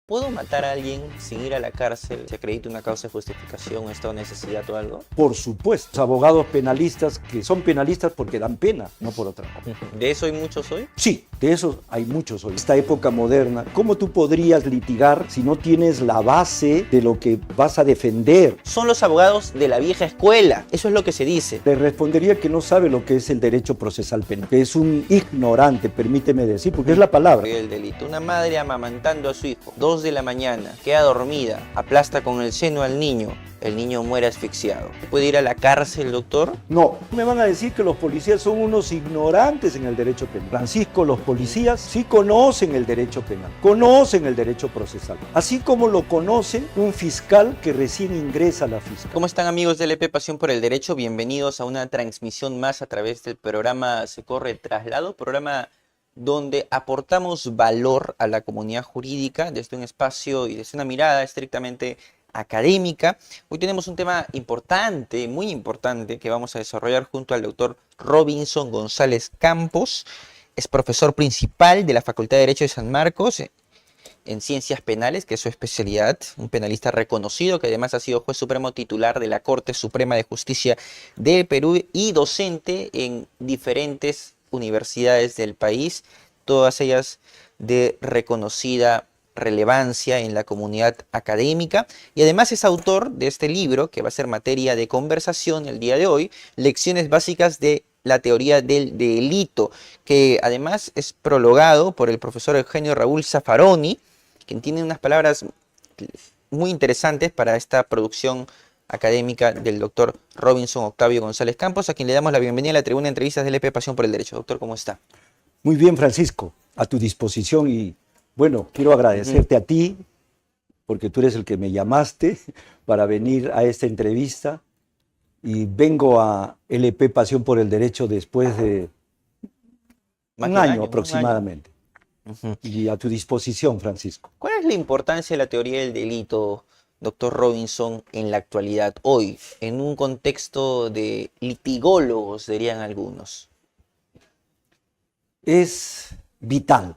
¿Puedo matar a alguien sin ir a la cárcel? ¿Se acredita una causa de justificación, estado de necesidad o algo? Por supuesto, los abogados penalistas que son penalistas porque dan pena, no por otra cosa. ¿De eso hay muchos hoy? Sí, de eso hay muchos hoy. Esta época moderna, ¿cómo tú podrías litigar si no tienes la base de lo que vas a defender? Son los abogados de la vieja escuela, eso es lo que se dice. Le respondería que no sabe lo que es el derecho procesal penal, que es un ignorante, permíteme decir, porque es la palabra. El delito. Una madre amamantando a su hijo, 2 de la mañana, queda dormida, aplasta con el seno al niño, el niño muere asfixiado. ¿Puede ir a la cárcel, doctor? No, me van a decir que los policías son unos ignorantes en el derecho penal. Francisco, los policías sí conocen el derecho penal, conocen el derecho procesal, así como lo conoce un fiscal que recién ingresa a la fiscalía. ¿Cómo están, amigos de LP Pasión por el Derecho? Bienvenidos a una transmisión más a través del programa Se Corre Traslado, programa donde aportamos valor a la comunidad jurídica desde un espacio y desde una mirada estrictamente académica. Hoy tenemos un tema importante, muy importante, que vamos a desarrollar junto al doctor Robinson González Campos. Es profesor principal de la Facultad de Derecho de San Marcos en Ciencias Penales, que es su especialidad, un penalista reconocido que además ha sido juez supremo titular de la Corte Suprema de Justicia del Perú y docente en diferentes universidades del país, todas ellas de reconocida relevancia en la comunidad académica, y además es autor de este libro que va a ser materia de conversación el día de hoy, Lecciones Básicas de la Teoría del Delito, que además es prologado por el profesor Eugenio Raúl Zaffaroni, quien tiene unas palabras muy interesantes para esta producción académica del doctor Robinson Octavio González Campos, a quien le damos la bienvenida a la tribuna de entrevistas de LP Pasión por el Derecho. Doctor, ¿cómo está? Muy bien, Francisco, a tu disposición y bueno, quiero agradecerte a ti porque tú eres el que me llamaste para venir a esta entrevista y vengo a LP Pasión por el Derecho después de un año aproximadamente. Y a tu disposición, Francisco. ¿Cuál es la importancia de la teoría del delito, doctor Robinson, en la actualidad, hoy, en un contexto de litigólogos, dirían algunos? Es vital.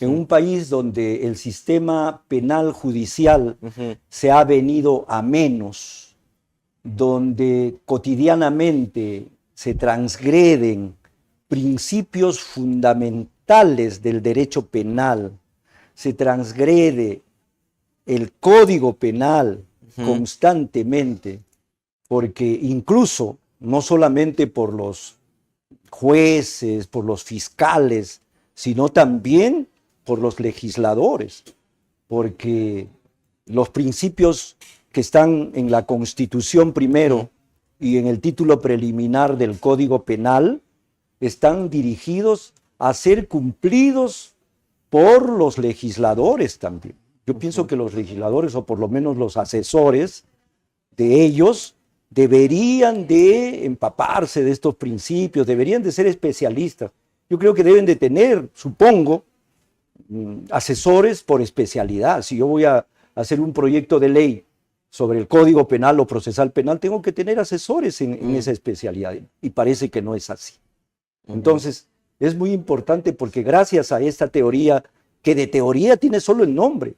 En un país donde el sistema penal judicial se ha venido a menos, donde cotidianamente se transgreden principios fundamentales del derecho penal, se transgrede el Código Penal constantemente, porque incluso no solamente por los jueces, por los fiscales, sino también por los legisladores, porque los principios que están en la Constitución primero y en el título preliminar del Código Penal están dirigidos a ser cumplidos por los legisladores también. Yo pienso que los legisladores, o por lo menos los asesores de ellos, deberían de empaparse de estos principios, deberían de ser especialistas. Yo creo que deben de tener, supongo, asesores por especialidad. Si yo voy a hacer un proyecto de ley sobre el Código Penal o procesal penal, tengo que tener asesores en esa especialidad, y parece que no es así. Entonces, es muy importante porque gracias a esta teoría, que de teoría tiene solo el nombre,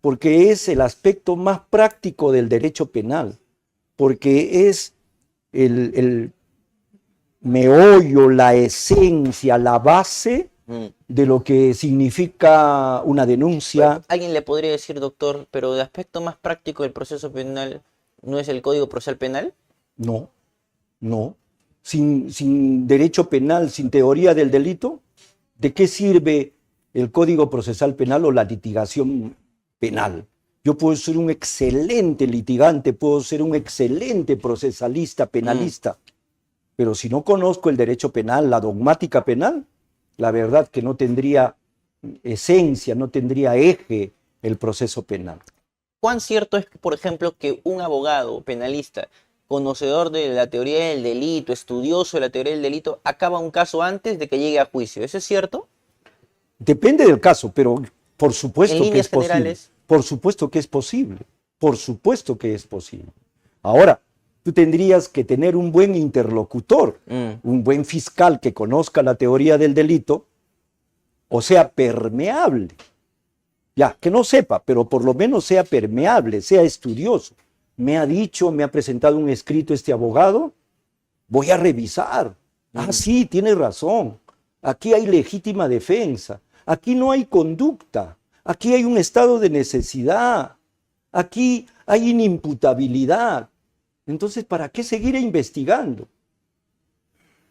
porque es el aspecto más práctico del derecho penal, porque es el meollo, la esencia, la base de lo que significa una denuncia. Bueno, alguien le podría decir, doctor, pero de aspecto más práctico del proceso penal, ¿no es el Código Procesal Penal? No, no. Sin derecho penal, sin teoría del delito, ¿de qué sirve el Código Procesal Penal o la litigación penal? Yo puedo ser un excelente litigante, puedo ser un excelente procesalista, penalista, pero si no conozco el derecho penal, la dogmática penal, la verdad que no tendría esencia, no tendría eje el proceso penal. ¿Cuán cierto es, por ejemplo, que un abogado penalista, conocedor de la teoría del delito, estudioso de la teoría del delito, acaba un caso antes de que llegue a juicio? ¿Eso es cierto? Depende del caso, pero por supuesto que es posible. Generales. Por supuesto que es posible. Por supuesto que es posible. Ahora, tú tendrías que tener un buen interlocutor, un buen fiscal que conozca la teoría del delito, o sea, permeable Ya, que no sepa, pero por lo menos sea permeable, sea estudioso. Me ha dicho, me ha presentado un escrito este abogado, voy a revisar. Ah, sí, tiene razón. Aquí hay legítima defensa. Aquí no hay conducta. Aquí hay un estado de necesidad. Aquí hay inimputabilidad. Entonces, ¿para qué seguir investigando?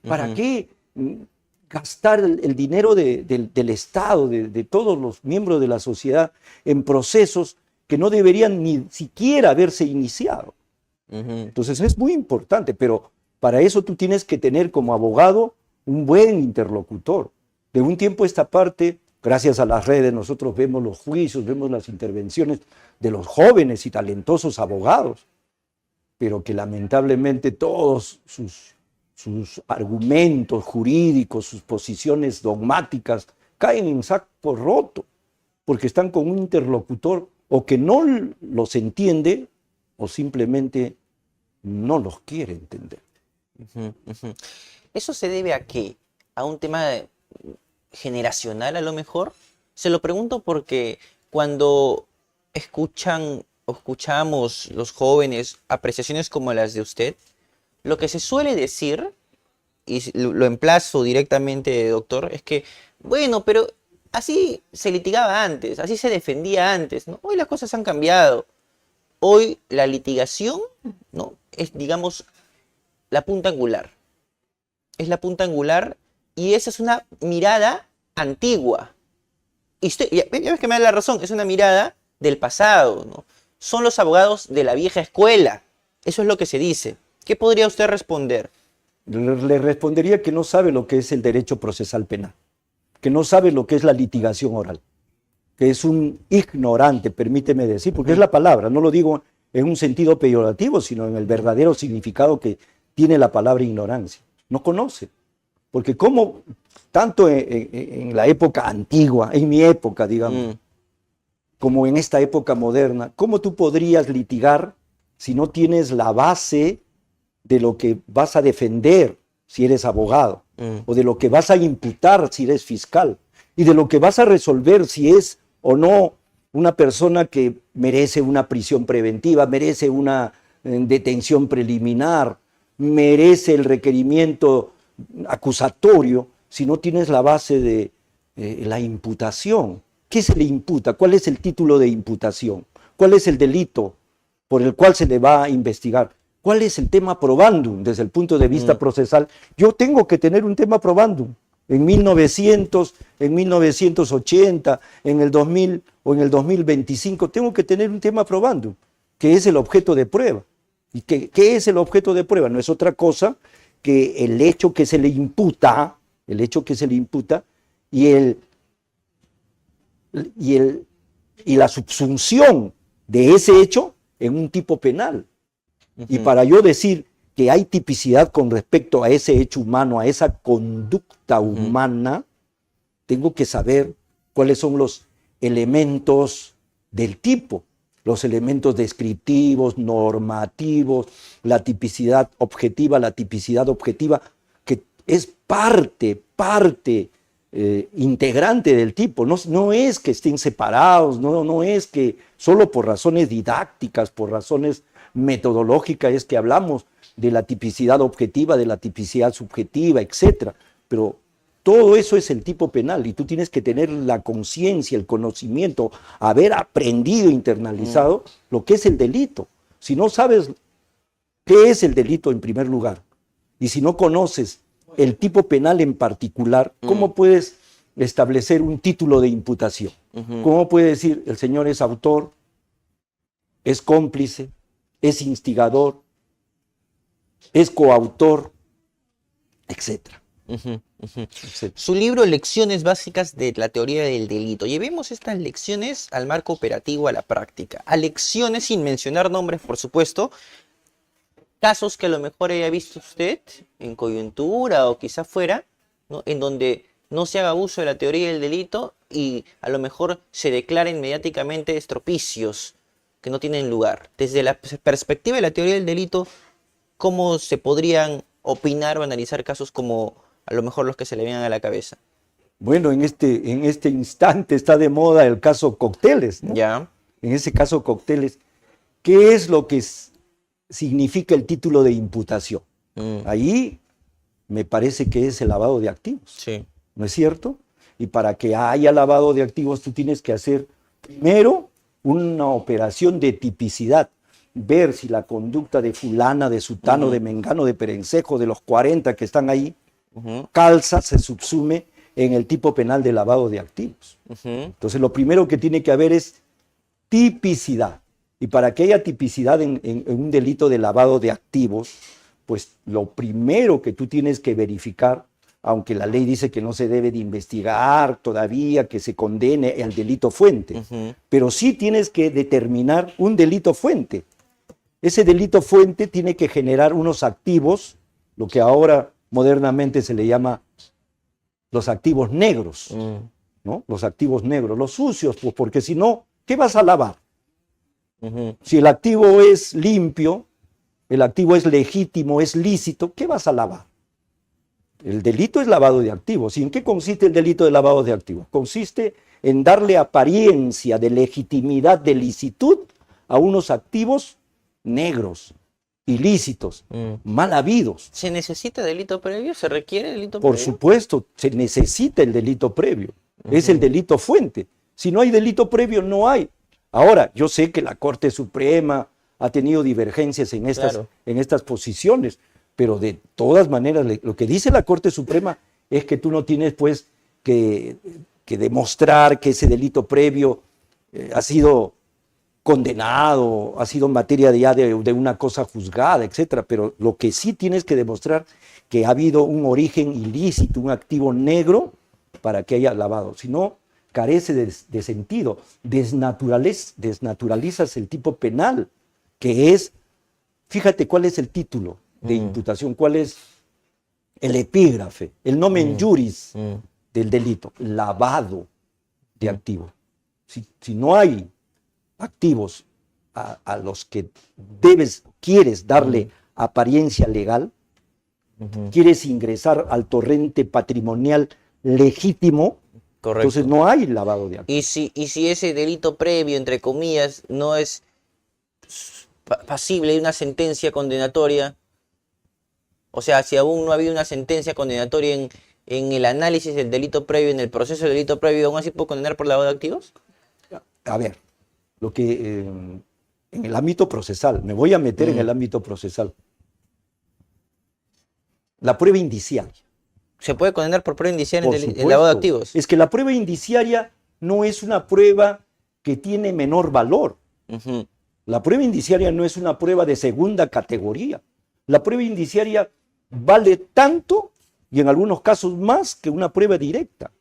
¿Para qué gastar el dinero del Estado, de todos los miembros de la sociedad, en procesos que no deberían ni siquiera haberse iniciado? Entonces es muy importante, pero para eso tú tienes que tener como abogado un buen interlocutor. De un tiempo a esta parte, gracias a las redes, nosotros vemos los juicios, vemos las intervenciones de los jóvenes y talentosos abogados, pero que lamentablemente todos sus argumentos jurídicos, sus posiciones dogmáticas, caen en saco roto, porque están con un interlocutor o que no los entiende o simplemente no los quiere entender. ¿Eso se debe a qué? ¿A un tema generacional a lo mejor? Se lo pregunto porque cuando escuchamos los jóvenes apreciaciones como las de usted, lo que se suele decir, y lo emplazo directamente, doctor, es que, bueno, pero así se litigaba antes, así se defendía antes, ¿no? Hoy las cosas han cambiado. Hoy la litigación, ¿no?, es, digamos, la punta angular. Es la punta angular y esa es una mirada antigua. Y ya ves que me da la razón, es una mirada del pasado, ¿no? Son los abogados de la vieja escuela. Eso es lo que se dice. ¿Qué podría usted responder? Le respondería que no sabe lo que es el derecho procesal penal, que no sabe lo que es la litigación oral, que es un ignorante, permíteme decir, porque es la palabra, no lo digo en un sentido peyorativo, sino en el verdadero significado que tiene la palabra ignorancia. No conoce, porque como tanto en la época antigua, en mi época, digamos, como en esta época moderna, ¿cómo tú podrías litigar si no tienes la base de lo que vas a defender si eres abogado, o de lo que vas a imputar si eres fiscal, y de lo que vas a resolver si es o no una persona que merece una prisión preventiva, merece una detención preliminar, merece el requerimiento acusatorio, si no tienes la base de la imputación? ¿Qué se le imputa? ¿Cuál es el título de imputación? ¿Cuál es el delito por el cual se le va a investigar? ¿Cuál es el tema probandum desde el punto de vista procesal? Yo tengo que tener un tema probandum. En 1900, en 1980, en el 2000 o en el 2025, tengo que tener un tema probandum, que es el objeto de prueba. ¿Y qué es el objeto de prueba? No es otra cosa que el hecho que se le imputa, y la subsunción de ese hecho en un tipo penal. Y para yo decir que hay tipicidad con respecto a ese hecho humano, a esa conducta humana, tengo que saber cuáles son los elementos del tipo, los elementos descriptivos, normativos, la tipicidad objetiva, que es parte integrante del tipo. No es que estén separados, no es que solo por razones didácticas, por razones metodológicas es que hablamos de la tipicidad objetiva, de la tipicidad subjetiva, etc. Pero todo eso es el tipo penal y tú tienes que tener la conciencia, el conocimiento, haber aprendido, internalizado lo que es el delito. Si no sabes qué es el delito en primer lugar y si no conoces el tipo penal en particular, ¿cómo puedes establecer un título de imputación? ¿Cómo puedes decir el señor es autor, es cómplice, es instigador, es coautor, etcétera? Su libro Lecciones básicas de la teoría del delito. Llevemos estas lecciones al marco operativo, a la práctica. A lecciones, sin mencionar nombres, por supuesto, casos que a lo mejor haya visto usted en coyuntura o quizá fuera, ¿no?, en donde no se haga uso de la teoría del delito y a lo mejor se declaren mediáticamente estropicios que no tienen lugar. Desde la perspectiva de la teoría del delito, ¿cómo se podrían opinar o analizar casos como a lo mejor los que se le vengan a la cabeza? Bueno, en este instante está de moda el caso Cócteles, ¿no? Ya. En ese caso Cócteles, ¿qué es lo que significa el título de imputación? Ahí me parece que es el lavado de activos, Sí. ¿no es cierto? Y para que haya lavado de activos tú tienes que hacer primero una operación de tipicidad, ver si la conducta de fulana, de sutano, de mengano, de perencejo, de los 40 que están ahí, calza, se subsume en el tipo penal de lavado de activos. Entonces lo primero que tiene que haber es tipicidad. Y para que haya tipicidad en un delito de lavado de activos, pues lo primero que tú tienes que verificar, aunque la ley dice que no se debe de investigar todavía, que se condene el delito fuente, pero sí tienes que determinar un delito fuente. Ese delito fuente tiene que generar unos activos, lo que ahora modernamente se le llama los activos negros, ¿no? Los activos negros, los sucios, pues porque si no, ¿qué vas a lavar? Si el activo es limpio, el activo es legítimo, es lícito, ¿qué vas a lavar? El delito es lavado de activos. ¿Y en qué consiste el delito de lavado de activos? Consiste en darle apariencia de legitimidad, de licitud a unos activos negros, ilícitos, mal habidos. ¿Se necesita delito previo? ¿Se requiere delito Por previo? supuesto, se necesita el delito previo. Es el delito fuente. Si no hay delito previo, no hay. Ahora, yo sé que la Corte Suprema ha tenido divergencias en estas posiciones, pero de todas maneras, lo que dice la Corte Suprema es que tú no tienes pues que demostrar que ese delito previo ha sido condenado, ha sido materia de una cosa juzgada, etcétera, pero lo que sí tienes que demostrar que ha habido un origen ilícito, un activo negro para que haya lavado, si no carece de sentido, desnaturalizas el tipo penal, que es, fíjate cuál es el título de imputación, cuál es el epígrafe, el nomen juris del delito, lavado de activos. Si no hay activos a los que quieres darle apariencia legal, quieres ingresar al torrente patrimonial legítimo, Correcto. entonces no hay lavado de activos. Y si ese delito previo, entre comillas, no es pasible de una sentencia condenatoria, o sea, si aún no ha habido una sentencia condenatoria en el análisis del delito previo, en el proceso del delito previo, ¿aún así puedo condenar por lavado de activos? A ver, lo que en el ámbito procesal, me voy a meter en el ámbito procesal, la prueba indiciaria. ¿Se puede condenar por prueba indiciaria Por en el supuesto. lavado de activos? Es que la prueba indiciaria no es una prueba que tiene menor valor. La prueba indiciaria no es una prueba de segunda categoría. La prueba indiciaria vale tanto y en algunos casos más que una prueba directa.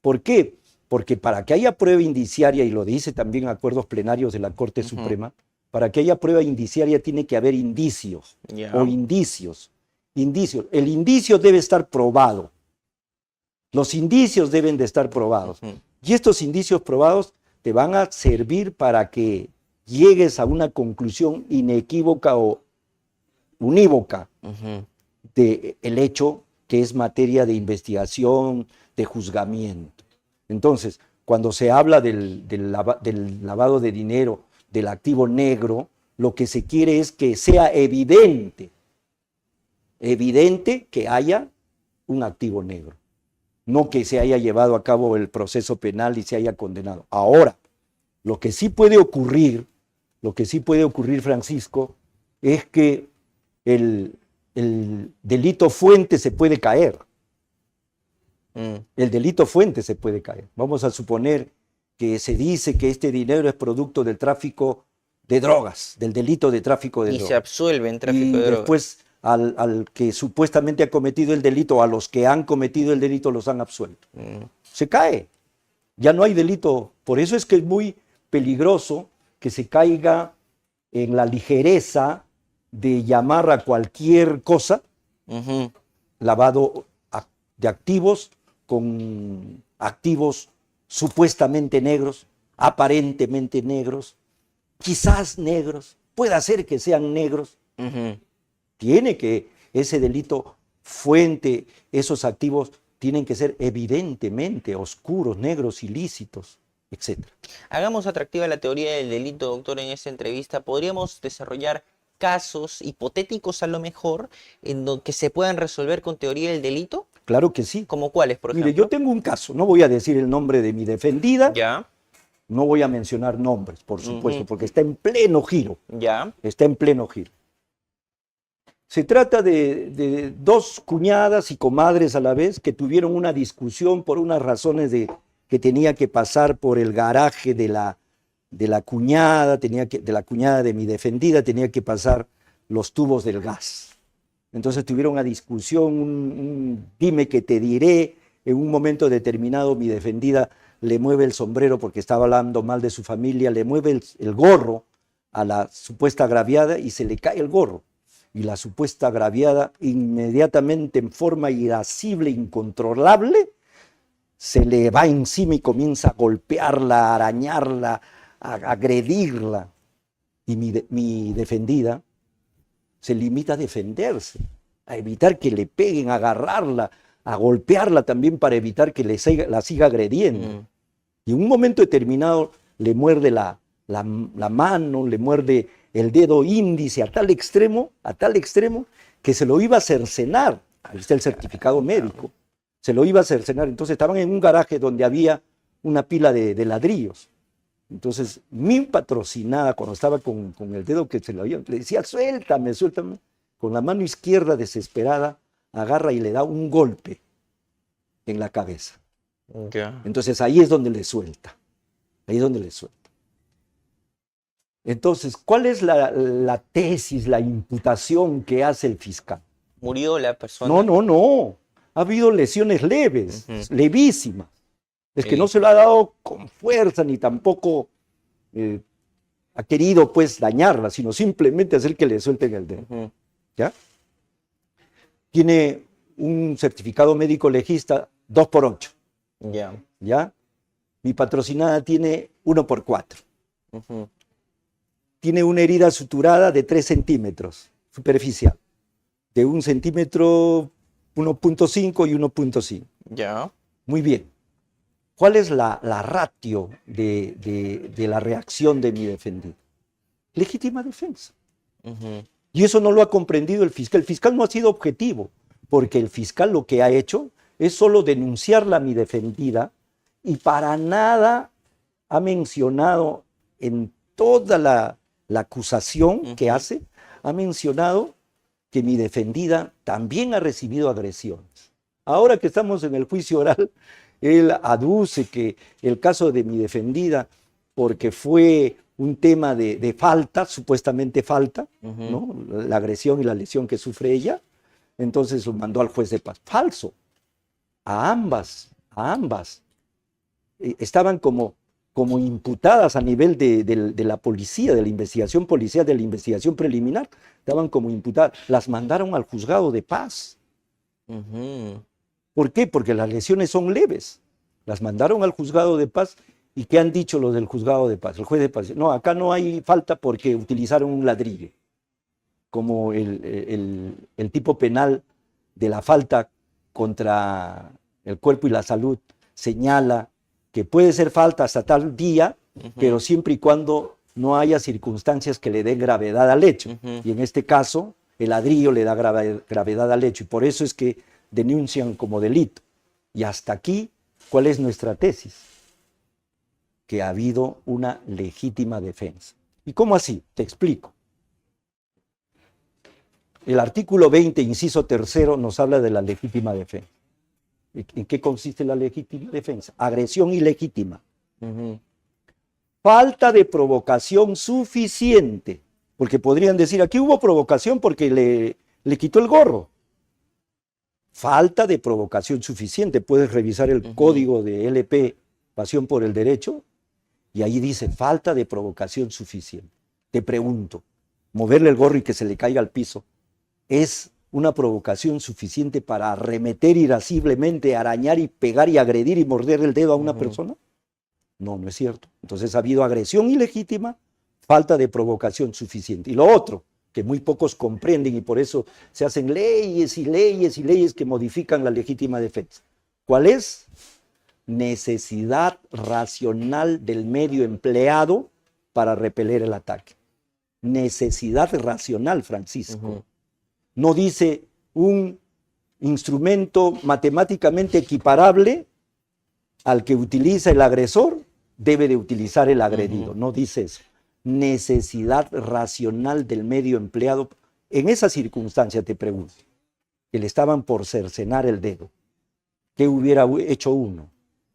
¿Por qué? Porque para que haya prueba indiciaria, y lo dice también acuerdos plenarios de la Corte Suprema, para que haya prueba indiciaria tiene que haber indicios o indicios. El indicio debe estar probado. Los indicios deben de estar probados. Y estos indicios probados te van a servir para que llegues a una conclusión inequívoca o unívoca del hecho que es materia de investigación, de juzgamiento. Entonces, cuando se habla del lavado de dinero, del activo negro, lo que se quiere es que sea evidente que haya un activo negro, no que se haya llevado a cabo el proceso penal y se haya condenado. Ahora, lo que sí puede ocurrir, Francisco, es que el delito fuente se puede caer. El delito fuente se puede caer. Vamos a suponer que se dice que este dinero es producto del tráfico de drogas, del delito de tráfico de drogas. Y se absuelve en tráfico de drogas. Después al que supuestamente ha cometido el delito, a los que han cometido el delito los han absuelto. Se cae. Ya no hay delito. Por eso es que es muy peligroso que se caiga en la ligereza de llamar a cualquier cosa lavado de activos con activos supuestamente negros, aparentemente negros, quizás negros, puede ser que sean negros. Tiene que ese delito fuente, esos activos, tienen que ser evidentemente oscuros, negros, ilícitos, etc. Hagamos atractiva la teoría del delito, doctor, en esta entrevista. ¿Podríamos desarrollar casos hipotéticos a lo mejor que se puedan resolver con teoría del delito? Claro que sí. ¿Como cuáles, por ejemplo? Mire, yo tengo un caso, no voy a decir el nombre de mi defendida, Ya, no voy a mencionar nombres, por supuesto, porque está en pleno giro, ya. está en pleno giro. Se trata de dos cuñadas y comadres a la vez que tuvieron una discusión por unas razones que tenía que pasar por el garaje de la cuñada, de la cuñada de mi defendida, tenía que pasar los tubos del gas. Entonces tuvieron una discusión, un dime que te diré. En un momento determinado mi defendida le mueve el sombrero porque estaba hablando mal de su familia, le mueve el gorro a la supuesta agraviada y se le cae el gorro. Y la supuesta agraviada, inmediatamente en forma irascible, incontrolable, se le va encima y comienza a golpearla, a arañarla, a agredirla. Y mi defendida se limita a defenderse, a evitar que le peguen, a agarrarla, a golpearla también para evitar que la siga agrediendo. Y en un momento determinado le muerde la mano, le muerde el dedo índice a tal extremo que se lo iba a cercenar. Ahí está el certificado médico. Se lo iba a cercenar. Entonces estaban en un garaje donde había una pila de ladrillos. Entonces mi patrocinada, cuando estaba con el dedo que se lo había, le decía, suéltame, suéltame. Con la mano izquierda desesperada, agarra y le da un golpe en la cabeza. Ya. Entonces ahí es donde le suelta. Ahí es donde le suelta. Entonces, ¿cuál es la tesis, la imputación que hace el fiscal? ¿Murió la persona? No. Ha habido lesiones leves, levísimas. Es que no se lo ha dado con fuerza ni tampoco ha querido pues dañarla, sino simplemente hacer que le suelten el dedo. ¿Ya? Tiene un certificado médico legista 2x8. Ya. ¿Ya? Mi patrocinada tiene 1x4. Tiene una herida suturada de 3 centímetros, superficial, de 1 centímetro, 1.5 y 1.5. Ya. Muy bien. ¿Cuál es la ratio de la reacción de mi defendido? Legítima defensa. Y eso no lo ha comprendido el fiscal. El fiscal no ha sido objetivo, porque el fiscal lo que ha hecho es solo denunciarla a mi defendida y para nada ha mencionado en toda la acusación que hace, ha mencionado que mi defendida también ha recibido agresiones. Ahora que estamos en el juicio oral, él aduce que el caso de mi defendida, porque fue un tema de falta, supuestamente falta, ¿no? La agresión y la lesión que sufre ella, entonces lo mandó al juez de paz. Falso. A ambas. Estaban como imputadas a nivel de la policía, de la investigación policial, de la investigación preliminar, estaban como imputadas. Las mandaron al juzgado de paz. ¿Por qué? Porque las lesiones son leves. Las mandaron al juzgado de paz. ¿Y qué han dicho los del juzgado de paz? El juez de paz dice, no, acá no hay falta porque utilizaron un ladrillo. Como el tipo penal de la falta contra el cuerpo y la salud señala que puede ser falta hasta tal día, pero siempre y cuando no haya circunstancias que le den gravedad al hecho. Y en este caso, el ladrillo le da gravedad al hecho. Y por eso es que denuncian como delito. Y hasta aquí, ¿cuál es nuestra tesis? Que ha habido una legítima defensa. ¿Y cómo así? Te explico. El artículo 20, inciso 3, nos habla de la legítima defensa. ¿En qué consiste la legítima defensa? Agresión ilegítima. Falta de provocación suficiente. Porque podrían decir, aquí hubo provocación porque le quitó el gorro. Falta de provocación suficiente. Puedes revisar el código de LP, Pasión por el Derecho, y ahí dice, falta de provocación suficiente. Te pregunto, moverle el gorro y que se le caiga al piso, ¿es una provocación suficiente para arremeter irasciblemente, arañar y pegar y agredir y morder el dedo a una persona? No, no es cierto. Entonces ha habido agresión ilegítima, falta de provocación suficiente. Y lo otro, que muy pocos comprenden y por eso se hacen leyes y leyes y leyes que modifican la legítima defensa. ¿Cuál es? Necesidad racional del medio empleado para repeler el ataque. Necesidad racional, Francisco. No dice un instrumento matemáticamente equiparable al que utiliza el agresor, debe de utilizar el agredido. No dice eso. Necesidad racional del medio empleado. En esa circunstancia te pregunto, que le estaban por cercenar el dedo, ¿qué hubiera hecho uno?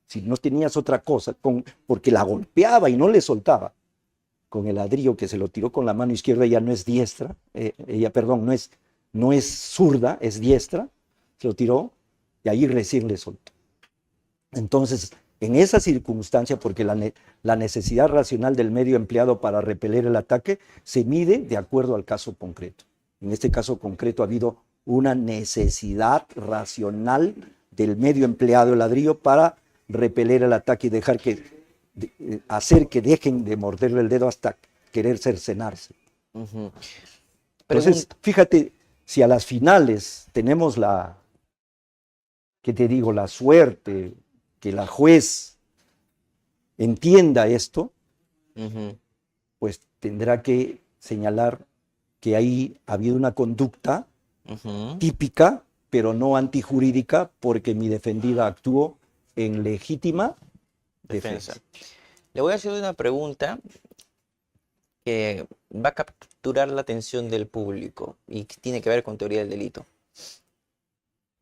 Si no tenías otra cosa, porque la golpeaba y no le soltaba. Con el ladrillo que se lo tiró con la mano izquierda, ella no es diestra, no es zurda, es diestra, se lo tiró y ahí recién le soltó. Entonces, en esa circunstancia, porque la necesidad racional del medio empleado para repeler el ataque se mide de acuerdo al caso concreto. En este caso concreto ha habido una necesidad racional del medio empleado, el ladrillo, para repeler el ataque y hacer que dejen de morderle el dedo hasta querer cercenarse. Entonces, fíjate, si a las finales tenemos la suerte que la juez entienda esto, pues tendrá que señalar que ahí ha habido una conducta típica, pero no antijurídica, porque mi defendida actuó en legítima defensa. Le voy a hacer una pregunta que va a capturar la atención del público y que tiene que ver con teoría del delito.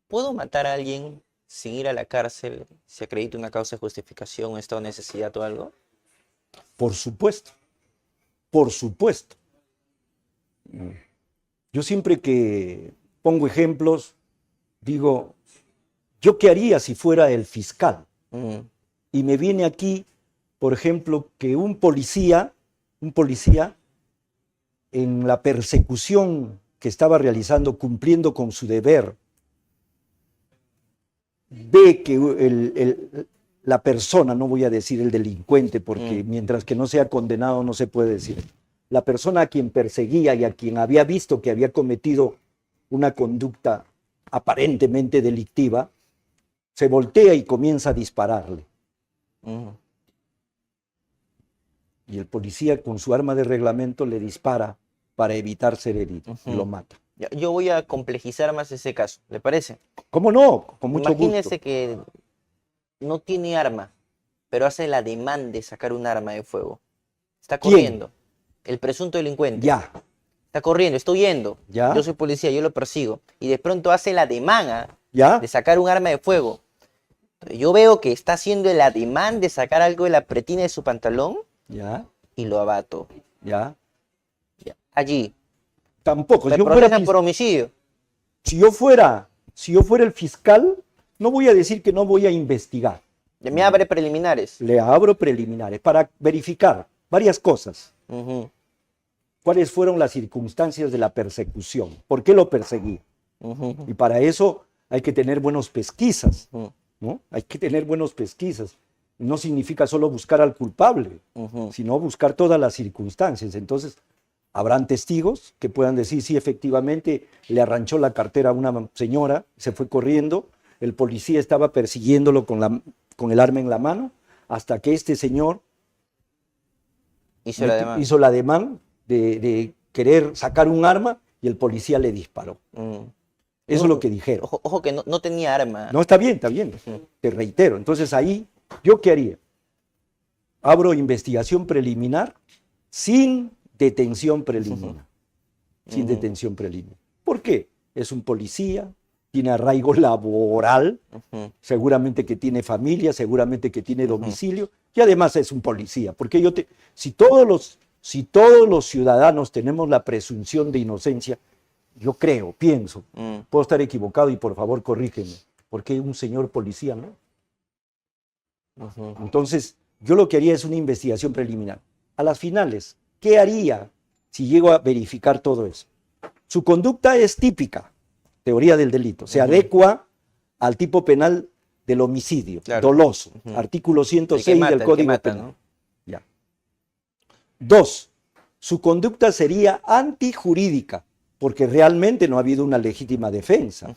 ¿Puedo matar a alguien sin ir a la cárcel si acredito una causa de justificación, un estado de necesidad o algo? Por supuesto, por supuesto. Yo siempre que pongo ejemplos, digo, ¿yo qué haría si fuera el fiscal? Y me viene aquí, por ejemplo, que un policía, en la persecución que estaba realizando, cumpliendo con su deber, ve que la persona, no voy a decir el delincuente, porque mientras que no sea condenado no se puede decir, la persona a quien perseguía y a quien había visto que había cometido una conducta aparentemente delictiva, se voltea y comienza a dispararle. Y el policía con su arma de reglamento le dispara para evitar ser herido y lo mata. Yo voy a complejizar más ese caso, ¿le parece? ¿Cómo no? Con mucho gusto. Imagínese que no tiene arma, pero hace la demanda de sacar un arma de fuego. Está corriendo. ¿Quién? El presunto delincuente. Ya. Está corriendo, está huyendo. Ya. Yo soy policía, yo lo persigo. Y de pronto hace la demanda de sacar un arma de fuego. Yo veo que está haciendo el ademán de sacar algo de la pretina de su pantalón. Ya. Y lo abato. Ya. Allí. Tampoco. Me procesan por homicidio. Si yo fuera el fiscal, no voy a decir que no voy a investigar. Ya me abre preliminares. Le abro preliminares para verificar varias cosas. ¿Cuáles fueron las circunstancias de la persecución? ¿Por qué lo perseguí? Y para eso hay que tener buenas pesquisas, ¿no? Hay que tener buenas pesquisas. No significa solo buscar al culpable, sino buscar todas las circunstancias. Entonces, habrán testigos que puedan decir, sí, efectivamente, le arranchó la cartera a una señora, se fue corriendo, el policía estaba persiguiéndolo con el arma en la mano, hasta que este señor hizo la demanda de querer sacar un arma y el policía le disparó. Eso es lo que dijeron. Ojo que no tenía arma. No, está bien, te reitero. Entonces ahí, ¿yo qué haría? Abro investigación preliminar sin detención preliminar. Sin detención preliminar. ¿Por qué? Es un policía, tiene arraigo laboral, seguramente que tiene familia, seguramente que tiene domicilio, y además es un policía. Porque si todos los ciudadanos tenemos la presunción de inocencia, yo creo, pienso, puedo estar equivocado y por favor corrígeme, porque un señor policía, ¿no? Entonces, yo lo que haría es una investigación preliminar. A las finales, ¿qué haría si llego a verificar todo eso? Su conducta es típica, teoría del delito, se adecua al tipo penal del homicidio, doloso, artículo 106 del Código Penal. ¿No? Ya. 2. Su conducta sería antijurídica, porque realmente no ha habido una legítima defensa.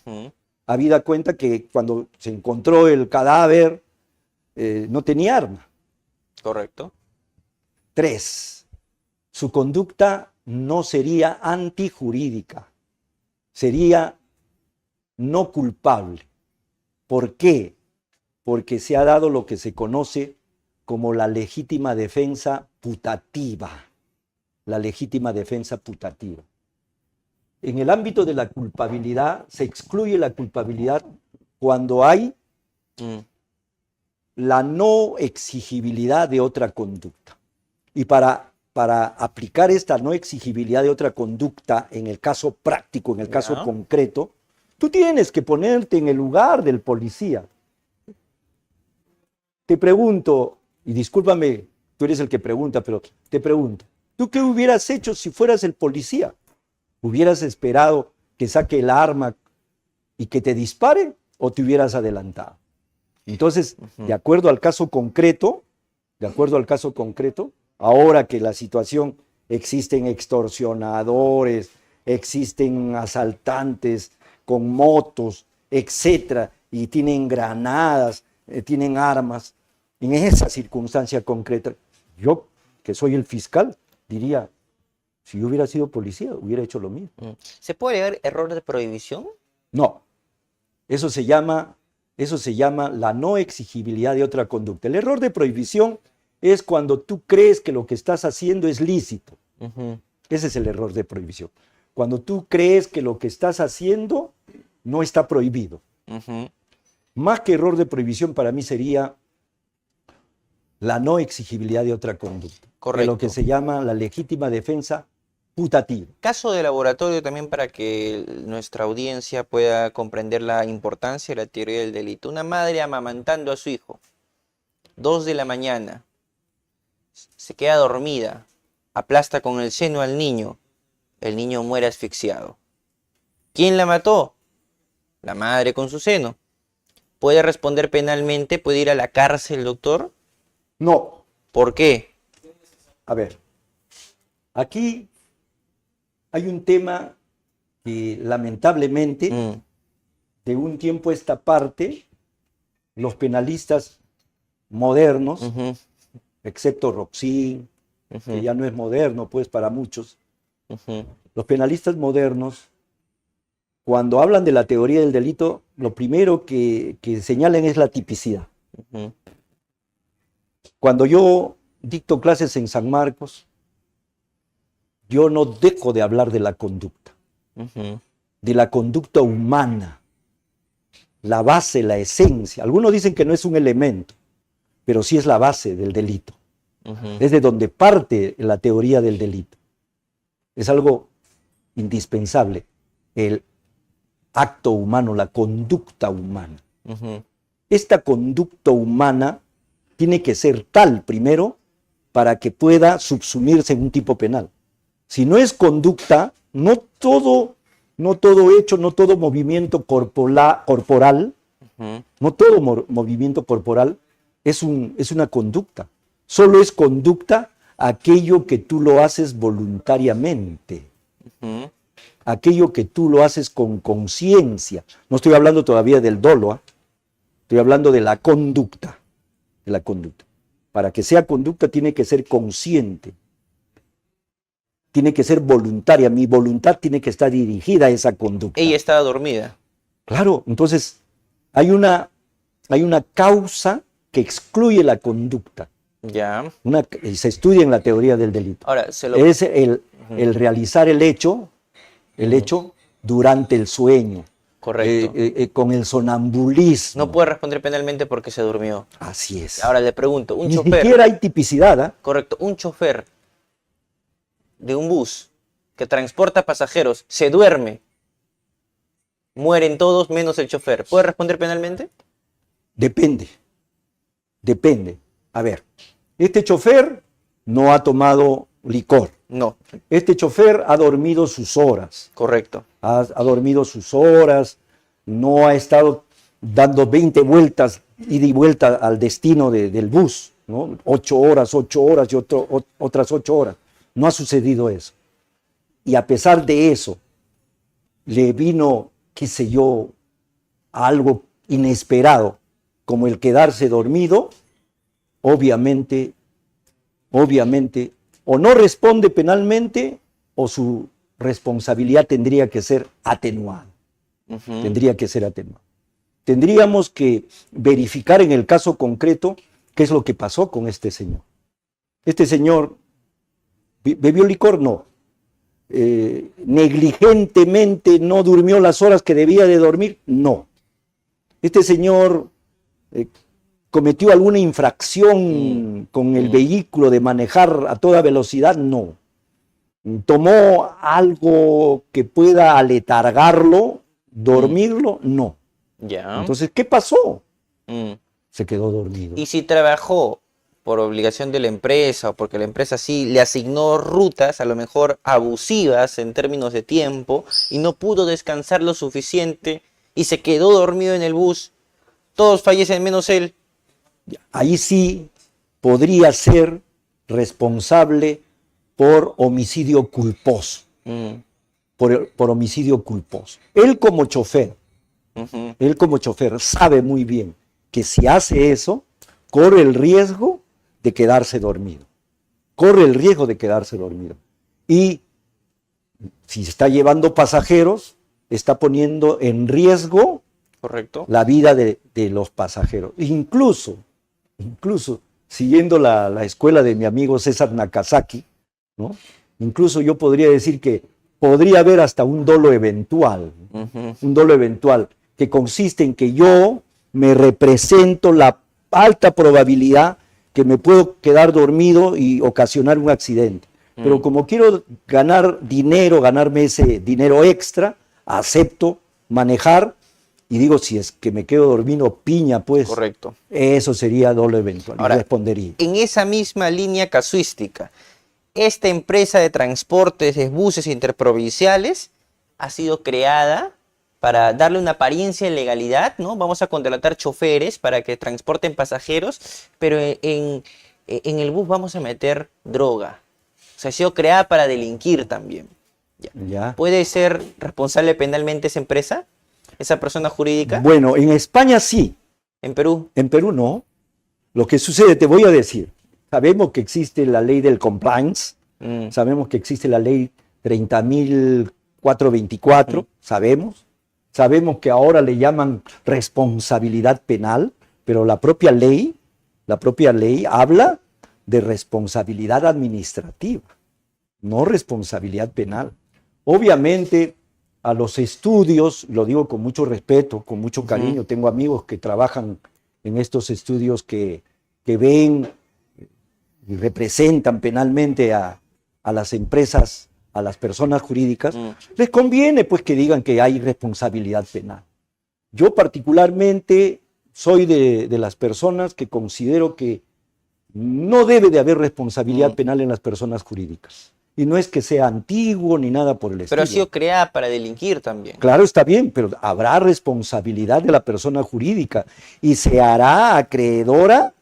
habida cuenta que cuando se encontró el cadáver no tenía arma. Correcto. 3. Su conducta no sería antijurídica, sería no culpable. ¿Por qué? Porque se ha dado lo que se conoce como la legítima defensa putativa. La legítima defensa putativa. En el ámbito de la culpabilidad, se excluye la culpabilidad cuando hay la no exigibilidad de otra conducta. Y para aplicar esta no exigibilidad de otra conducta en el caso práctico, en el caso concreto, tú tienes que ponerte en el lugar del policía. Te pregunto, y discúlpame, tú eres el que pregunta, pero te pregunto, ¿tú qué hubieras hecho si fueras el policía? ¿Hubieras esperado que saque el arma y que te dispare o te hubieras adelantado? Entonces, de acuerdo al caso concreto, ahora que la situación, existen extorsionadores, existen asaltantes con motos, etcétera, y tienen granadas, tienen armas. En esa circunstancia concreta, yo, que soy el fiscal, diría, si yo hubiera sido policía, hubiera hecho lo mismo. ¿Se puede alegar error de prohibición? No. Eso se llama la no exigibilidad de otra conducta. El error de prohibición es cuando tú crees que lo que estás haciendo es lícito. Ese es el error de prohibición. Cuando tú crees que lo que estás haciendo no está prohibido. Más que error de prohibición, para mí sería la no exigibilidad de otra conducta. Correcto. De lo que se llama la legítima defensa putativa. Caso de laboratorio también para que nuestra audiencia pueda comprender la importancia de la teoría del delito. Una madre amamantando a su hijo, 2 de la mañana, se queda dormida, aplasta con el seno al niño, el niño muere asfixiado. ¿Quién la mató? La madre con su seno. ¿Puede responder penalmente? ¿Puede ir a la cárcel, doctor? No. ¿Por qué? A ver, aquí hay un tema que lamentablemente de un tiempo a esta parte los penalistas modernos, excepto Roxin, que ya no es moderno pues para muchos, los penalistas modernos, cuando hablan de la teoría del delito, lo primero que señalan es la tipicidad. Cuando yo dicto clases en San Marcos, yo no dejo de hablar de la conducta humana, la base, la esencia. Algunos dicen que no es un elemento, pero sí es la base del delito. Es de donde parte la teoría del delito. Es algo indispensable, el acto humano, la conducta humana. Esta conducta humana tiene que ser tal, primero, para que pueda subsumirse en un tipo penal. Si no es conducta, no todo hecho, no todo movimiento corporal, no todo movimiento corporal es una conducta. Solo es conducta aquello que tú lo haces voluntariamente, aquello que tú lo haces con conciencia. No estoy hablando todavía del dolo, estoy hablando de la conducta. Para que sea conducta tiene que ser consciente, tiene que ser voluntaria. Mi voluntad tiene que estar dirigida a esa conducta. Ella estaba dormida. Claro, entonces hay una causa que excluye la conducta. Ya. Se estudia en la teoría del delito. Ahora, es el realizar el hecho durante el sueño. Correcto. Con el sonambulismo. No puede responder penalmente porque se durmió. Así es. Ahora le pregunto, un Ni chofer. Ni siquiera hay tipicidad. Correcto, un chofer de un bus que transporta pasajeros se duerme. Mueren todos menos el chofer. ¿Puede responder penalmente? Depende. A ver, este chofer no ha tomado licor. No. Este chofer ha dormido sus horas. Correcto. Ha dormido sus horas, no ha estado dando 20 vueltas, ida y vuelta al destino del bus, ¿no? 8 horas y otras 8 horas. No ha sucedido eso. Y a pesar de eso, le vino, qué sé yo, a algo inesperado, como el quedarse dormido, obviamente, o no responde penalmente, o su responsabilidad tendría que ser atenuada. Tendría que ser atenuada. Tendríamos que verificar en el caso concreto qué es lo que pasó con este señor. Este señor bebió licor, no. Negligentemente no durmió las horas que debía de dormir, no. Este señor cometió alguna infracción con el vehículo de manejar a toda velocidad, no. Tomó algo que pueda aletargarlo, dormirlo, no. Ya. Entonces, ¿qué pasó? Se quedó dormido. Y si trabajó por obligación de la empresa o porque la empresa sí le asignó rutas a lo mejor abusivas en términos de tiempo y no pudo descansar lo suficiente y se quedó dormido en el bus, todos fallecen menos él. Ahí sí podría ser responsable por homicidio culposo. Por homicidio culposo. Él como chofer sabe muy bien que si hace eso, corre el riesgo de quedarse dormido. Y si está llevando pasajeros, está poniendo en riesgo, correcto, la vida de los pasajeros. Incluso siguiendo la escuela de mi amigo César Nakazaki, ¿no? Incluso yo podría decir que podría haber hasta un dolo eventual, que consiste en que yo me represento la alta probabilidad que me puedo quedar dormido y ocasionar un accidente. Pero como quiero ganar dinero, ganarme ese dinero extra, acepto manejar y digo, si es que me quedo dormido, piña, pues. correcto. Eso sería dolo eventual. Ahora, y respondería. En esa misma línea casuística, esta empresa de transportes de buses interprovinciales ha sido creada para darle una apariencia de legalidad, ¿no? Vamos a contratar choferes para que transporten pasajeros, pero en el bus vamos a meter droga. O sea, ha sido creada para delinquir también. Ya. ¿Puede ser responsable penalmente esa empresa? ¿Esa persona jurídica? Bueno, en España sí. ¿En Perú? En Perú no. Lo que sucede, te voy a decir, sabemos que existe la ley del compliance, sabemos que existe la ley 30.424, sabemos que ahora le llaman responsabilidad penal, pero la propia ley habla de responsabilidad administrativa, no responsabilidad penal. Obviamente, a los estudios, lo digo con mucho respeto, con mucho cariño, tengo amigos que trabajan en estos estudios que ven y representan penalmente a las empresas, a las personas jurídicas, les conviene pues que digan que hay responsabilidad penal. Yo particularmente soy de las personas que considero que no debe de haber responsabilidad penal en las personas jurídicas. Y no es que sea antiguo ni nada por el estilo. Pero ha sido creada para delinquir también. Claro, está bien, pero habrá responsabilidad de la persona jurídica y se hará acreedora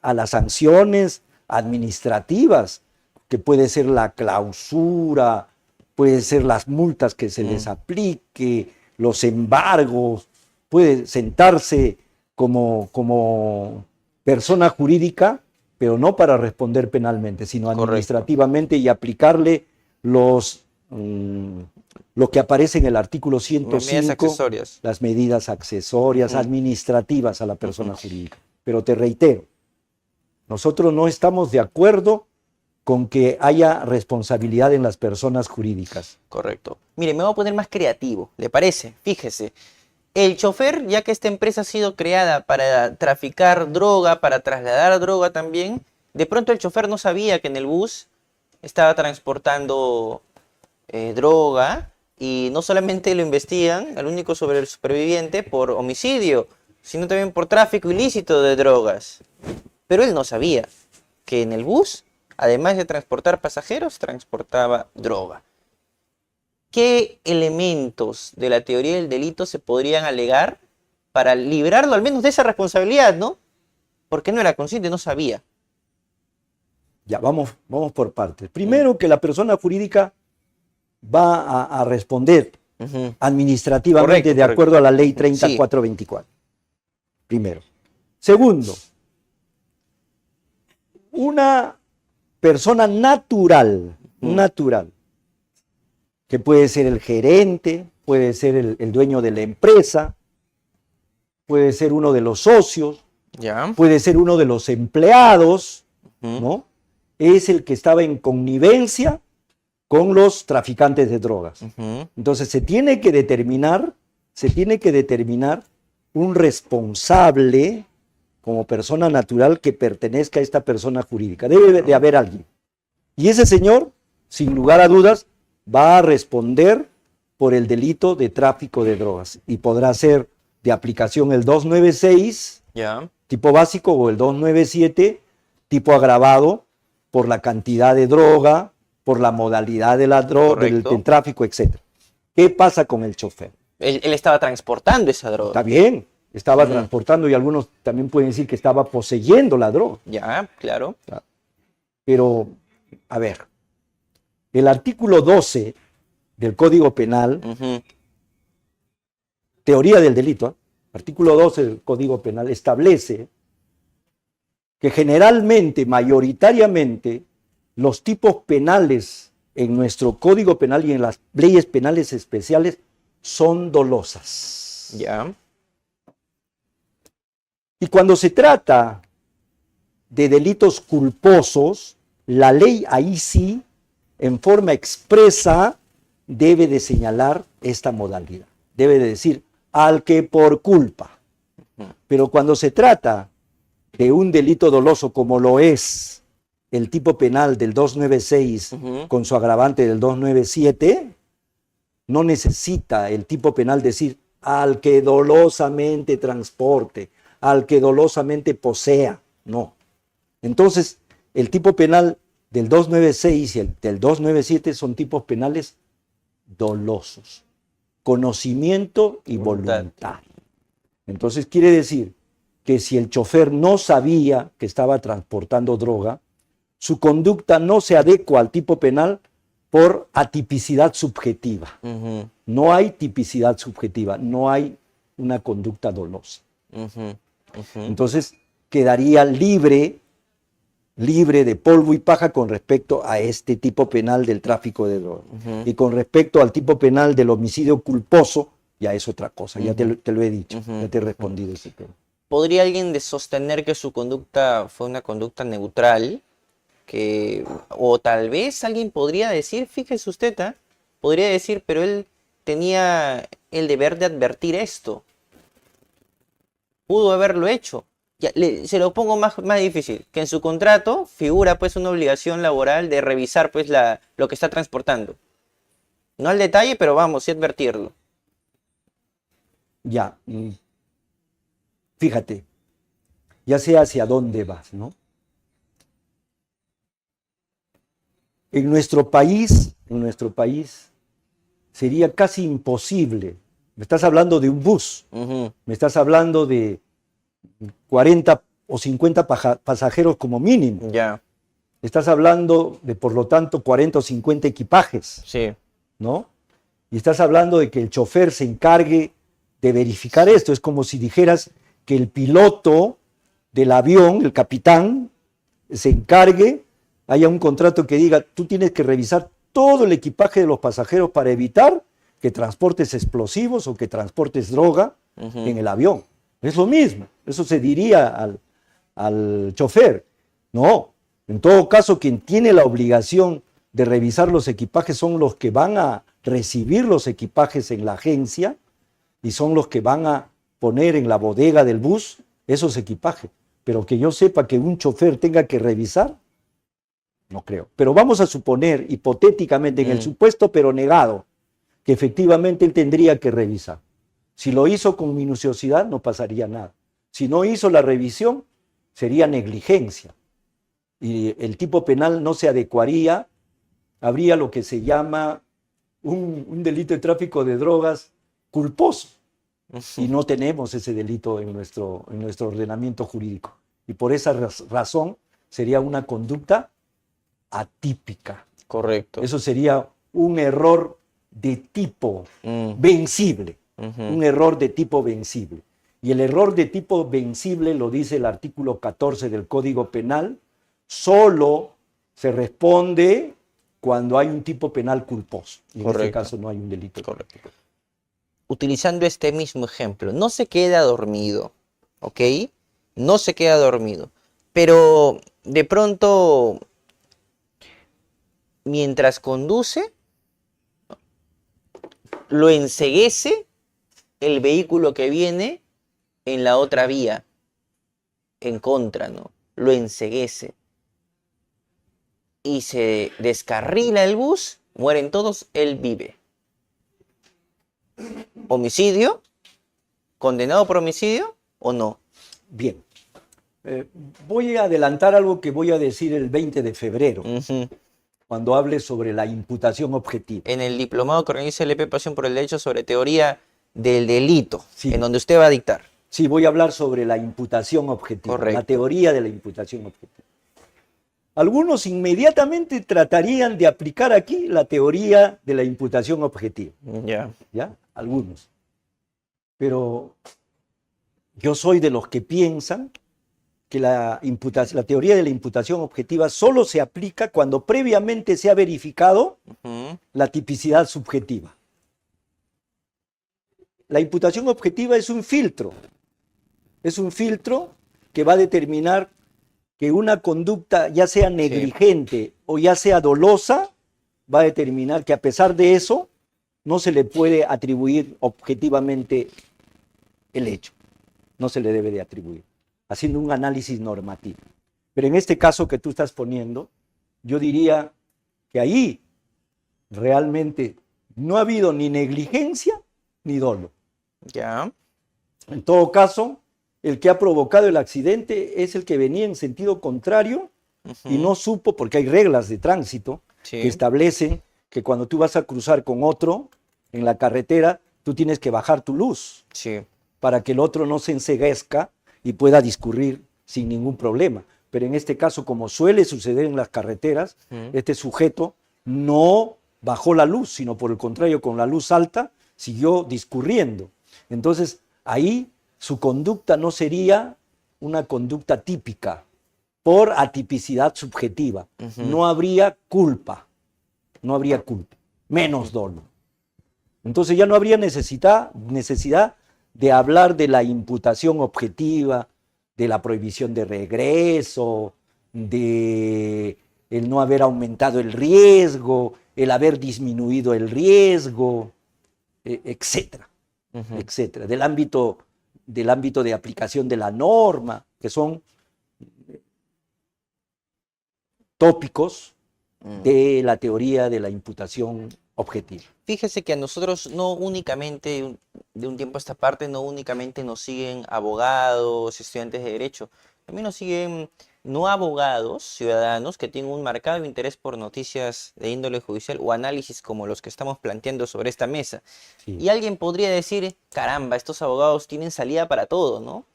a las sanciones administrativas, que puede ser la clausura, puede ser las multas que se les aplique, los embargos, puede sentarse como persona jurídica, pero no para responder penalmente, sino administrativamente y aplicarle lo que aparece en el artículo 105, las medidas accesorias, administrativas a la persona jurídica. Pero te reitero, nosotros no estamos de acuerdo con que haya responsabilidad en las personas jurídicas. Correcto. Mire, me voy a poner más creativo, ¿le parece? Fíjese, el chofer, ya que esta empresa ha sido creada para traficar droga, para trasladar droga también, de pronto el chofer no sabía que en el bus estaba transportando droga y no solamente lo investigan, al único superviviente, por homicidio, sino también por tráfico ilícito de drogas. Pero él no sabía que en el bus, además de transportar pasajeros, transportaba droga. ¿Qué elementos de la teoría del delito se podrían alegar para librarlo al menos de esa responsabilidad, ¿no? Porque no era consciente, no sabía. Ya, vamos por partes. Primero, que la persona jurídica va a responder administrativamente Correcto, de acuerdo correcto. a la ley Sí. 3424. Primero. Segundo, una persona natural, que puede ser el gerente, puede ser el dueño de la empresa, puede ser uno de los socios, Ya. puede ser uno de los empleados, Ujú. ¿no? Es el que estaba en connivencia con los traficantes de drogas. Ujú. Entonces se tiene que determinar un responsable como persona natural que pertenezca a esta persona jurídica. Debe de haber alguien. Y ese señor, sin lugar a dudas, va a responder por el delito de tráfico de drogas y podrá ser de aplicación el 296, Ya. tipo básico, o el 297, tipo agravado, por la cantidad de droga, por la modalidad de la droga, del Correcto. tráfico, etc. ¿Qué pasa con el chofer? Él estaba transportando esa droga. Está bien, estaba Ujú. transportando, y algunos también pueden decir que estaba poseyendo la droga. Ya, claro. Pero, a ver, el artículo 12 del Código Penal, Ujú. teoría del delito, artículo 12 del Código Penal establece que generalmente, mayoritariamente, los tipos penales en nuestro Código Penal y en las leyes penales especiales son dolosas. Ya. Y cuando se trata de delitos culposos, la ley ahí sí, en forma expresa, debe de señalar esta modalidad. Debe de decir, al que por culpa. Pero cuando se trata de un delito doloso como lo es el tipo penal del 296 Ujú. con su agravante del 297, no necesita el tipo penal decir al que dolosamente transporte, al que dolosamente posea. No. Entonces, el tipo penal del 296 y el del 297 son tipos penales dolosos. Conocimiento y voluntad. Entonces, quiere decir que si el chofer no sabía que estaba transportando droga, su conducta no se adecua al tipo penal por atipicidad subjetiva. Ujú. No hay tipicidad subjetiva, no hay una conducta dolosa. Ujú. Ujú. Entonces quedaría libre de polvo y paja con respecto a este tipo penal del tráfico de drogas. Ujú. Y con respecto al tipo penal del homicidio culposo, ya es otra cosa, ya Ujú. te lo he dicho, Ujú. ya te he respondido ese tema. ¿Podría alguien sostener que su conducta fue una conducta neutral? O tal vez alguien podría decir, fíjese usted, podría decir, pero él tenía el deber de advertir esto. Pudo haberlo hecho. Ya, se lo pongo más difícil, que en su contrato figura pues una obligación laboral de revisar pues lo que está transportando. No al detalle, pero vamos, sí advertirlo. Ya, fíjate, ya sé hacia dónde vas, ¿no? En nuestro país sería casi imposible. Me estás hablando de un bus, Ujú. me estás hablando de 40 o 50 pasajeros como mínimo. Ya, Estás hablando de, por lo tanto, 40 o 50 equipajes, sí. ¿no? Y estás hablando de que el chofer se encargue de verificar esto. Es como si dijeras que el piloto del avión, el capitán, se encargue, haya un contrato que diga, tú tienes que revisar todo el equipaje de los pasajeros para evitar que transportes explosivos o que transportes droga Ujú. en el avión. Es lo mismo, eso se diría al chofer. No, en todo caso, quien tiene la obligación de revisar los equipajes son los que van a recibir los equipajes en la agencia y son los que van a poner en la bodega del bus esos equipajes. Pero que yo sepa que un chofer tenga que revisar, no creo. Pero vamos a suponer, hipotéticamente, en el supuesto pero negado, que efectivamente él tendría que revisar. Si lo hizo con minuciosidad, no pasaría nada. Si no hizo la revisión, sería negligencia. Y el tipo penal no se adecuaría, habría lo que se llama un delito de tráfico de drogas culposo. Y no tenemos ese delito en nuestro ordenamiento jurídico. Y por esa razón sería una conducta atípica. Correcto. Eso sería un error de tipo vencible, un error de tipo vencible. Y el error de tipo vencible, lo dice el artículo 14 del Código Penal, solo se responde cuando hay un tipo penal culposo. Y en este caso no hay un delito. Correcto. Utilizando este mismo ejemplo, no se queda dormido, ¿ok? No se queda dormido, pero de pronto, mientras conduce, lo enceguece el vehículo que viene en la otra vía, en contra, ¿no? Lo enceguece. Y se descarrila el bus, mueren todos, él vive. ¿Homicidio? ¿Condenado por homicidio o no? Bien. Voy a adelantar algo que voy a decir el 20 de febrero, cuando hable sobre la imputación objetiva. En el diplomado que organiza el EP Pasión por el Derecho sobre teoría del delito, sí, en donde usted va a dictar. Sí, voy a hablar sobre la imputación objetiva, correcto, la teoría de la imputación objetiva. Algunos inmediatamente tratarían de aplicar aquí la teoría de la imputación objetiva. ¿Ya? Algunos. Pero yo soy de los que piensan que la teoría de la imputación objetiva solo se aplica cuando previamente se ha verificado la tipicidad subjetiva. La imputación objetiva es un filtro. Es un filtro que va a determinar que una conducta, ya sea negligente o ya sea dolosa, va a determinar que a pesar de eso, no se le puede atribuir objetivamente el hecho. No se le debe de atribuir, haciendo un análisis normativo. Pero en este caso que tú estás poniendo, yo diría que ahí realmente no ha habido ni negligencia ni dolo. Ya. En todo caso, el que ha provocado el accidente es el que venía en sentido contrario y no supo, porque hay reglas de tránsito que establecen que cuando tú vas a cruzar con otro en la carretera, tú tienes que bajar tu luz para que el otro no se enceguezca y pueda discurrir sin ningún problema. Pero en este caso, como suele suceder en las carreteras, este sujeto no bajó la luz, sino por el contrario, con la luz alta, siguió discurriendo. Entonces, ahí su conducta no sería una conducta típica por atipicidad subjetiva. No habría culpa, menos dolo. Entonces ya no habría necesidad de hablar de la imputación objetiva, de la prohibición de regreso, de el no haber aumentado el riesgo, el haber disminuido el riesgo, etcétera, etcétera, del ámbito de aplicación de la norma, que son tópicos de la teoría de la imputación objetiva. Fíjese que a nosotros no únicamente, de un tiempo a esta parte, no únicamente nos siguen abogados, estudiantes de derecho, también nos siguen no abogados, ciudadanos que tienen un marcado interés por noticias de índole judicial o análisis como los que estamos planteando sobre esta mesa. Y alguien podría decir, caramba, estos abogados tienen salida para todo, ¿no?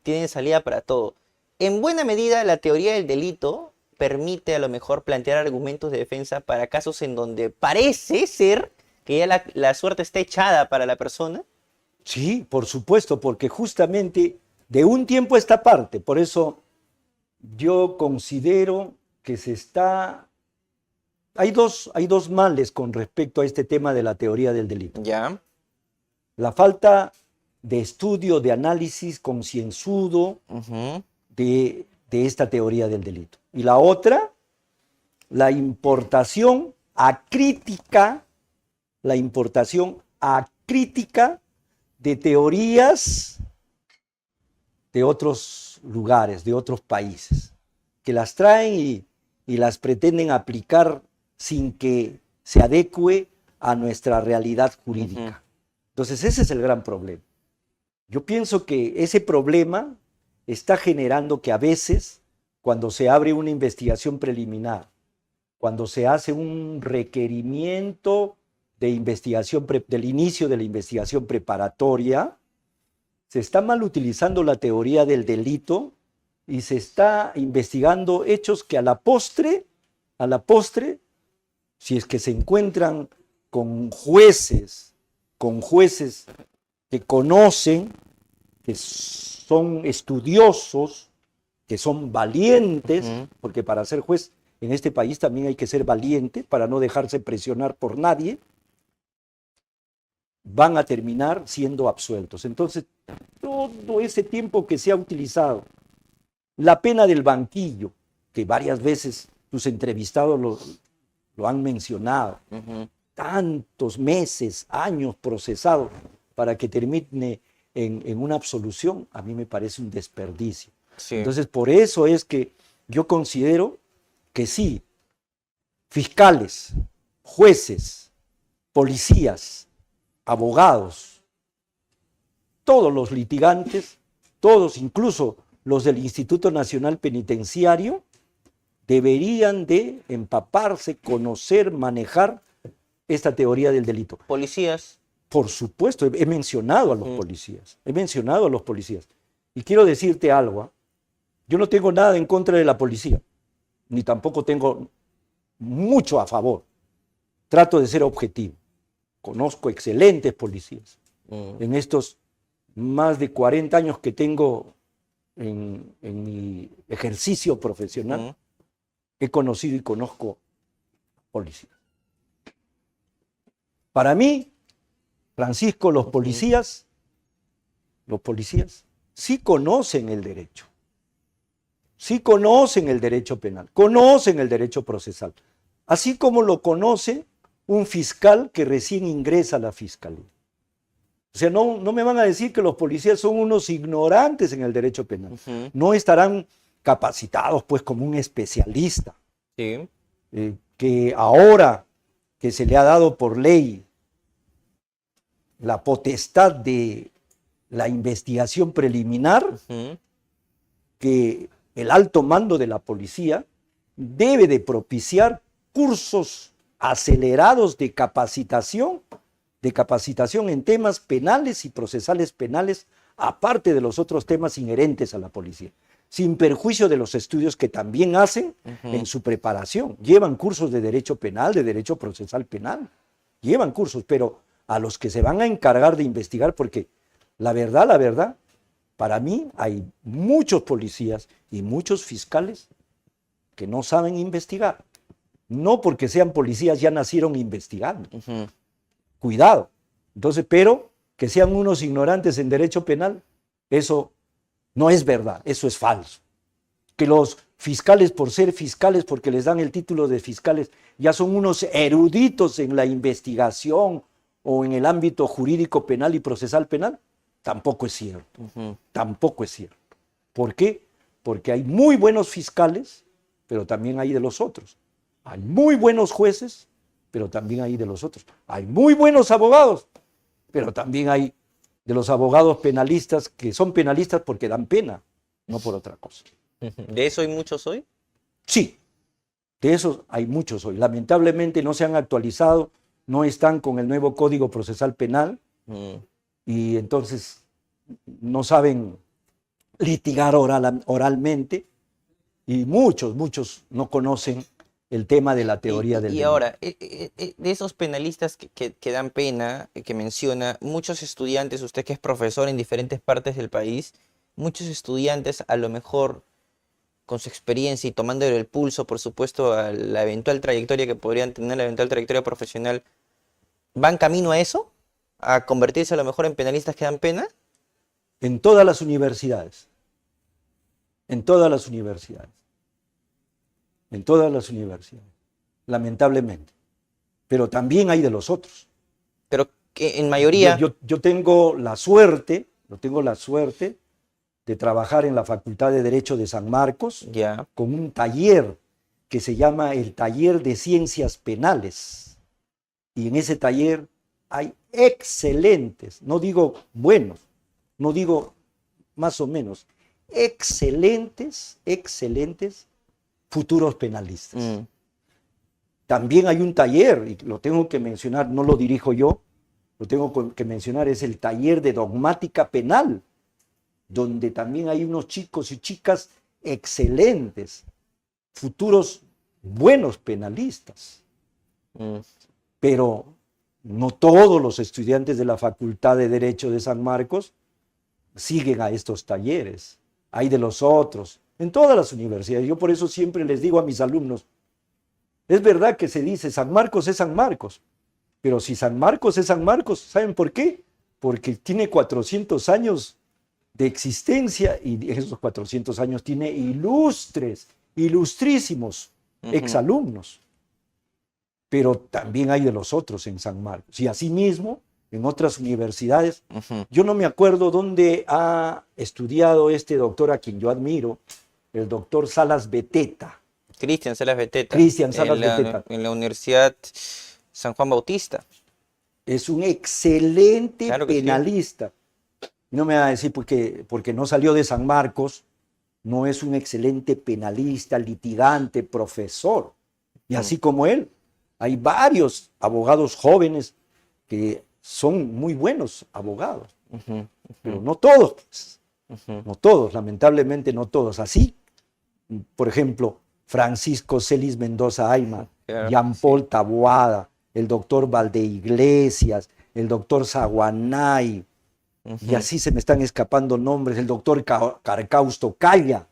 Tienen salida para todo. En buena medida, la teoría del delito permite a lo mejor plantear argumentos de defensa para casos en donde parece ser que ya la suerte está echada para la persona. Sí, por supuesto, porque justamente de un tiempo a esta parte, por eso yo considero que hay dos males con respecto a este tema de la teoría del delito. Ya. La falta de estudio, de análisis concienzudo de esta teoría del delito. Y la otra, la importación acrítica de teorías de otros lugares, de otros países, que las traen y las pretenden aplicar sin que se adecue a nuestra realidad jurídica. Entonces ese es el gran problema. Yo pienso que ese problema está generando que a veces, cuando se abre una investigación preliminar, cuando se hace un requerimiento de investigación, del inicio de la investigación preparatoria, se está mal utilizando la teoría del delito y se está investigando hechos que a la postre, si es que se encuentran con jueces que conocen, que son estudiosos, que son valientes, porque para ser juez en este país también hay que ser valiente para no dejarse presionar por nadie, van a terminar siendo absueltos. Entonces, todo ese tiempo que se ha utilizado, la pena del banquillo, que varias veces tus entrevistados lo han mencionado, tantos meses, años procesados para que termine en una absolución, a mí me parece un desperdicio. Sí. Entonces, por eso es que yo considero que sí, fiscales, jueces, policías, abogados, todos los litigantes, todos, incluso los del Instituto Nacional Penitenciario, deberían de empaparse, conocer, manejar esta teoría del delito. Policías. Por supuesto, he mencionado a los policías, Y quiero decirte algo, yo no tengo nada en contra de la policía, ni tampoco tengo mucho a favor. Trato de ser objetivo. Conozco excelentes policías. En estos más de 40 años que tengo en mi ejercicio profesional, he conocido y conozco policías. Para mí, Francisco, los policías sí conocen el derecho. Sí conocen el derecho penal, conocen el derecho procesal, así como lo conoce un fiscal que recién ingresa a la fiscalía. O sea, no me van a decir que los policías son unos ignorantes en el derecho penal. No estarán capacitados pues como un especialista. Sí. Que ahora que se le ha dado por ley la potestad de la investigación preliminar, que el alto mando de la policía debe de propiciar cursos acelerados de capacitación en temas penales y procesales penales, aparte de los otros temas inherentes a la policía, sin perjuicio de los estudios que también hacen en su preparación. Llevan cursos de derecho penal, de derecho procesal penal, llevan cursos, pero a los que se van a encargar de investigar, porque la verdad, para mí hay muchos policías y muchos fiscales que no saben investigar. No porque sean policías ya nacieron investigando. Cuidado. Entonces, pero que sean unos ignorantes en derecho penal, eso no es verdad, eso es falso. Que los fiscales, por ser fiscales, porque les dan el título de fiscales, ya son unos eruditos en la investigación o en el ámbito jurídico penal y procesal penal, tampoco es cierto. Tampoco es cierto. ¿Por qué? Porque hay muy buenos fiscales, pero también hay de los otros. Hay muy buenos jueces, pero también hay de los otros. Hay muy buenos abogados, pero también hay de los abogados penalistas que son penalistas porque dan pena, no por otra cosa. ¿De eso hay muchos hoy? Sí, de esos hay muchos hoy. Lamentablemente no se han actualizado, no están con el nuevo Código Procesal Penal y entonces no saben litigar oralmente y muchos no conocen el tema de la teoría del delito. Y ahora, de esos penalistas que dan pena, que menciona, muchos estudiantes, usted que es profesor en diferentes partes del país, muchos estudiantes a lo mejor con su experiencia y tomándole el pulso, por supuesto, a la eventual trayectoria que podrían tener, la eventual trayectoria profesional, ¿van camino a eso? ¿A convertirse a lo mejor en penalistas que dan pena? En todas las universidades. En todas las universidades. En todas las universidades. Lamentablemente. Pero también hay de los otros. Pero que en mayoría... Yo tengo la suerte, de trabajar en la Facultad de Derecho de San Marcos, con un taller que se llama el Taller de Ciencias Penales. Y en ese taller hay excelentes, no digo buenos, no digo más o menos, excelentes futuros penalistas. También hay un taller, y lo tengo que mencionar, no lo dirijo yo, lo tengo que mencionar, es el taller de dogmática penal, donde también hay unos chicos y chicas excelentes, futuros buenos penalistas. Pero no todos los estudiantes de la Facultad de Derecho de San Marcos siguen a estos talleres. Hay de los otros, en todas las universidades. Yo por eso siempre les digo a mis alumnos, es verdad que se dice San Marcos es San Marcos, pero si San Marcos es San Marcos, ¿saben por qué? Porque tiene 400 años de existencia y esos 400 años tiene ilustrísimos exalumnos. Pero también hay de los otros en San Marcos. Y asimismo, en otras universidades, yo no me acuerdo dónde ha estudiado este doctor a quien yo admiro, el doctor Salas Beteta. Cristian Salas Beteta. Cristian Salas Beteta. En la Universidad San Juan Bautista. Es un excelente Claro que penalista. Sí. No me va a decir porque no salió de San Marcos, no es un excelente penalista, litigante, profesor. Y así como él, hay varios abogados jóvenes que son muy buenos abogados, pero no todos, pues. No todos, lamentablemente no todos. Así, por ejemplo, Francisco Celis Mendoza Ayma, Jean Paul Taboada, el doctor Valdeiglesias, el doctor Zaguanay, y así se me están escapando nombres, el doctor Carcausto Calla.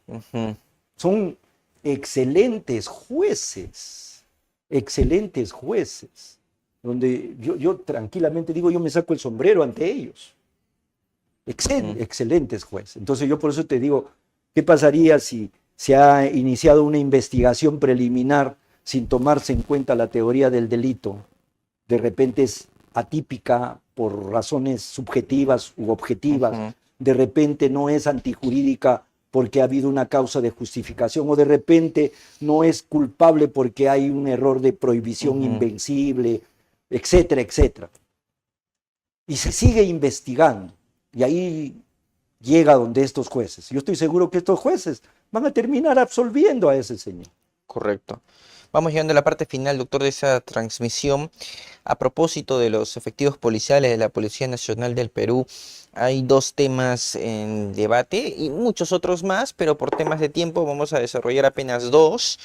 Son excelentes jueces, donde yo tranquilamente digo, yo me saco el sombrero ante ellos. Excelentes jueces. Entonces yo por eso te digo, ¿qué pasaría si se ha iniciado una investigación preliminar sin tomarse en cuenta la teoría del delito? De repente es atípica por razones subjetivas u objetivas, de repente no es antijurídica porque ha habido una causa de justificación, o de repente no es culpable porque hay un error de prohibición invencible, etcétera, etcétera. Y se sigue investigando, y ahí llega donde estos jueces. Yo estoy seguro que estos jueces van a terminar absolviendo a ese señor. Correcto. Vamos llegando a la parte final, doctor, de esa transmisión. A propósito de los efectivos policiales de la Policía Nacional del Perú, hay dos temas en debate y muchos otros más, pero por temas de tiempo vamos a desarrollar apenas dos.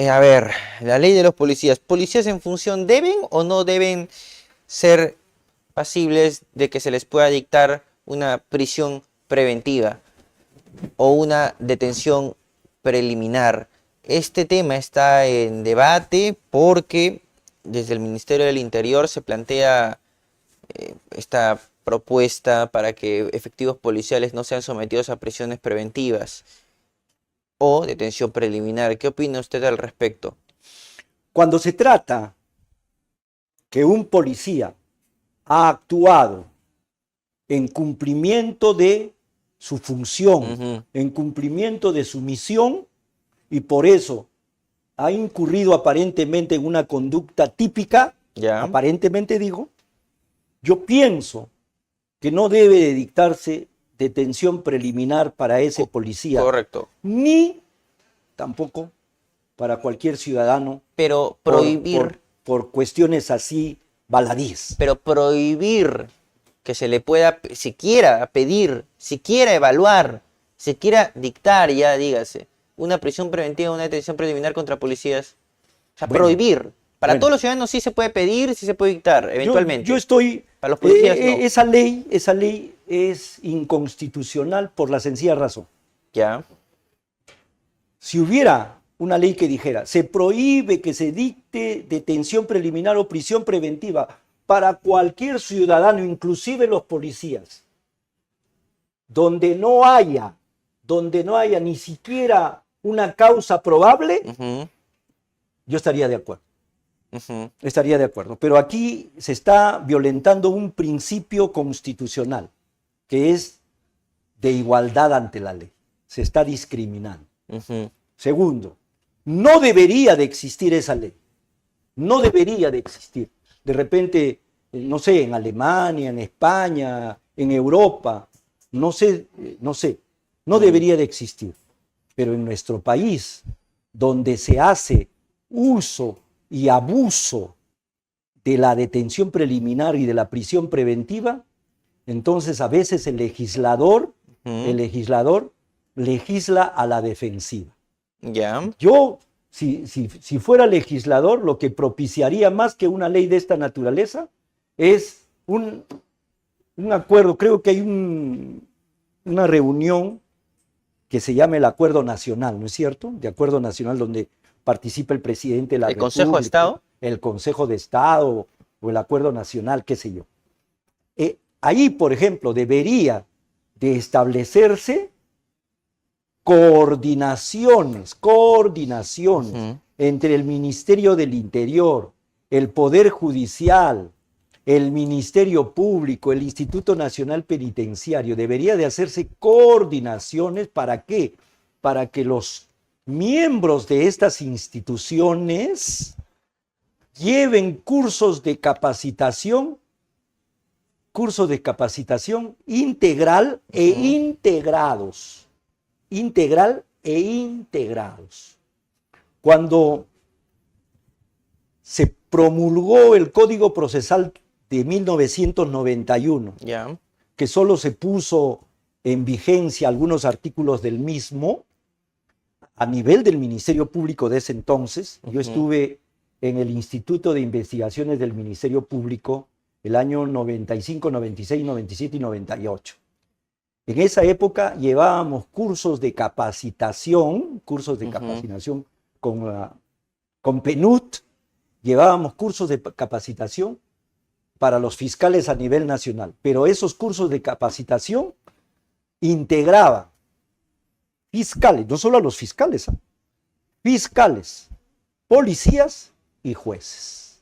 A ver, la ley de los policías. ¿Policías en función deben o no deben ser pasibles de que se les pueda dictar una prisión preventiva o una detención preliminar? Este tema está en debate porque desde el Ministerio del Interior se plantea esta propuesta para que efectivos policiales no sean sometidos a prisiones preventivas o detención preliminar. ¿Qué opina usted al respecto? Cuando se trata que un policía ha actuado en cumplimiento de su función, en cumplimiento de su misión, y por eso ha incurrido aparentemente en una conducta típica, aparentemente digo, yo pienso que no debe de dictarse detención preliminar para ese policía. Correcto. Ni tampoco para cualquier ciudadano. Pero prohibir. Por cuestiones así baladíes. Pero prohibir que se le pueda, siquiera pedir, siquiera evaluar, siquiera dictar, ya dígase, una prisión preventiva, una detención preliminar contra policías. O sea, bueno, prohibir. Para todos los ciudadanos sí se puede pedir, sí se puede dictar, eventualmente. Yo estoy... Para los policías no. Esa ley es inconstitucional por la sencilla razón. Ya. Si hubiera una ley que dijera, se prohíbe que se dicte detención preliminar o prisión preventiva para cualquier ciudadano, inclusive los policías, donde no haya ni siquiera una causa probable, yo estaría de acuerdo. Estaría de acuerdo. Pero aquí se está violentando un principio constitucional, que es de igualdad ante la ley. Se está discriminando. Segundo, no debería de existir esa ley. No debería de existir. De repente, no sé, en Alemania, en España, en Europa, no sé, no debería de existir. Pero en nuestro país, donde se hace uso y abuso de la detención preliminar y de la prisión preventiva, entonces a veces el legislador legisla a la defensiva. Yo, si fuera legislador, lo que propiciaría más que una ley de esta naturaleza es un acuerdo, creo que hay una reunión que se llama el Acuerdo Nacional, ¿no es cierto? De Acuerdo Nacional donde participa el presidente de la República, Consejo de Estado, el Consejo de Estado o el Acuerdo Nacional, qué sé yo. Ahí, por ejemplo, debería de establecerse coordinaciones entre el Ministerio del Interior, el Poder Judicial, el Ministerio Público, el Instituto Nacional Penitenciario. Debería de hacerse coordinaciones. ¿Para qué? Para que los miembros de estas instituciones lleven cursos de capacitación integral e integrados. Integral e integrados. Cuando se promulgó el Código Procesal de 1991, que solo se puso en vigencia algunos artículos del mismo, a nivel del Ministerio Público de ese entonces, yo estuve en el Instituto de Investigaciones del Ministerio Público el año 95, 96, 97 y 98. En esa época llevábamos cursos de capacitación con PNUD, llevábamos cursos de capacitación para los fiscales a nivel nacional, pero esos cursos de capacitación integraban fiscales, no solo a los fiscales, fiscales, policías y jueces.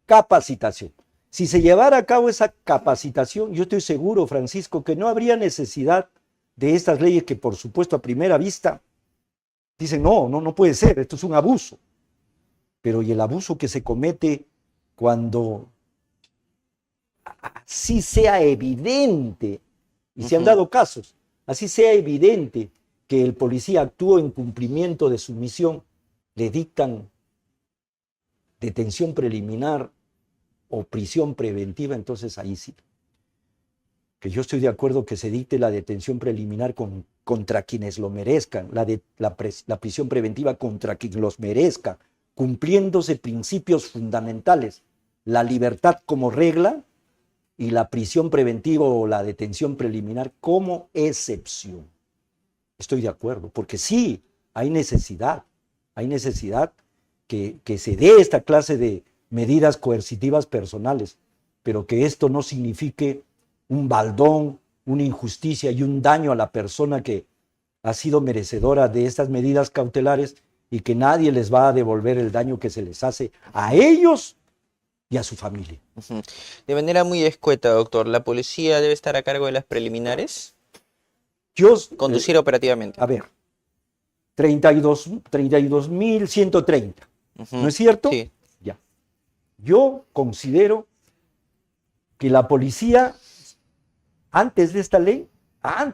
Capacitación. Si se llevara a cabo esa capacitación, yo estoy seguro, Francisco, que no habría necesidad de estas leyes que, por supuesto, a primera vista dicen, no puede ser, esto es un abuso. Pero ¿y el abuso que se comete cuando así sea evidente, y se han dado casos, así sea evidente que el policía actuó en cumplimiento de su misión, le dictan detención preliminar o prisión preventiva? Entonces ahí sí, que yo estoy de acuerdo que se dicte la detención preliminar contra quienes lo merezcan, la prisión preventiva contra quien los merezca, cumpliéndose principios fundamentales, la libertad como regla y la prisión preventiva o la detención preliminar como excepción. Estoy de acuerdo, porque sí, hay necesidad que se dé esta clase de medidas coercitivas personales, pero que esto no signifique un baldón, una injusticia y un daño a la persona que ha sido merecedora de estas medidas cautelares y que nadie les va a devolver el daño que se les hace a ellos y a su familia. De manera muy escueta, doctor, ¿la policía debe estar a cargo de las preliminares? Conducir operativamente. A ver, 32.130, ¿no es cierto? Sí. Ya. Yo considero que la policía, antes de esta ley, ha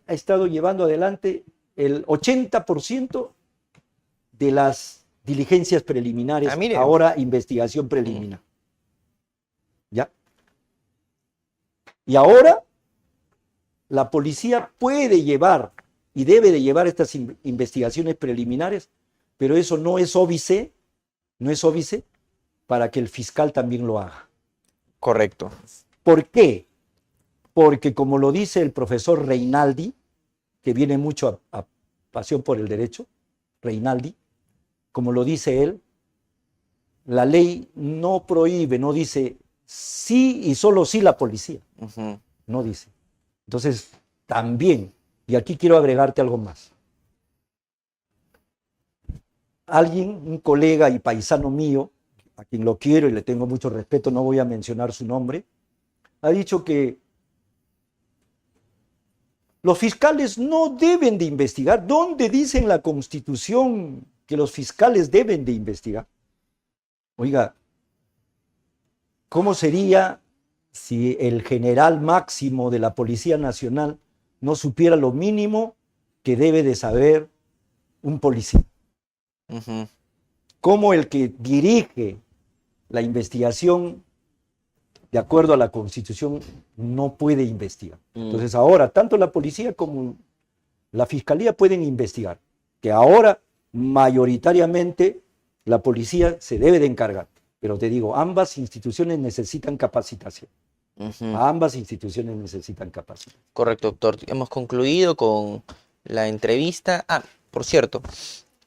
estado llevando adelante el 80% de las diligencias preliminares, ahora investigación preliminar. ¿Ya? Y ahora la policía puede llevar y debe de llevar estas investigaciones preliminares, pero eso no es óbice para que el fiscal también lo haga. Correcto. ¿Por qué? Porque como lo dice el profesor Reinaldi, que viene mucho a Pasión por el Derecho, Reinaldi, como lo dice él, la ley no prohíbe, no dice sí y solo sí la policía. No dice. Entonces, también, y aquí quiero agregarte algo más. Un colega y paisano mío, a quien lo quiero y le tengo mucho respeto, no voy a mencionar su nombre, ha dicho que los fiscales no deben de investigar. ¿Dónde dice en la Constitución que los fiscales deben de investigar? Oiga, ¿cómo sería si el general máximo de la Policía Nacional no supiera lo mínimo que debe de saber un policía? ¿Cómo el que dirige la investigación de acuerdo a la Constitución no puede investigar? Entonces ahora tanto la policía como la fiscalía pueden investigar, que ahora mayoritariamente la policía se debe de encargar. Pero te digo, ambas instituciones necesitan capacitación. Ambas instituciones necesitan capacitación. Correcto, doctor. Hemos concluido con la entrevista. Ah, por cierto,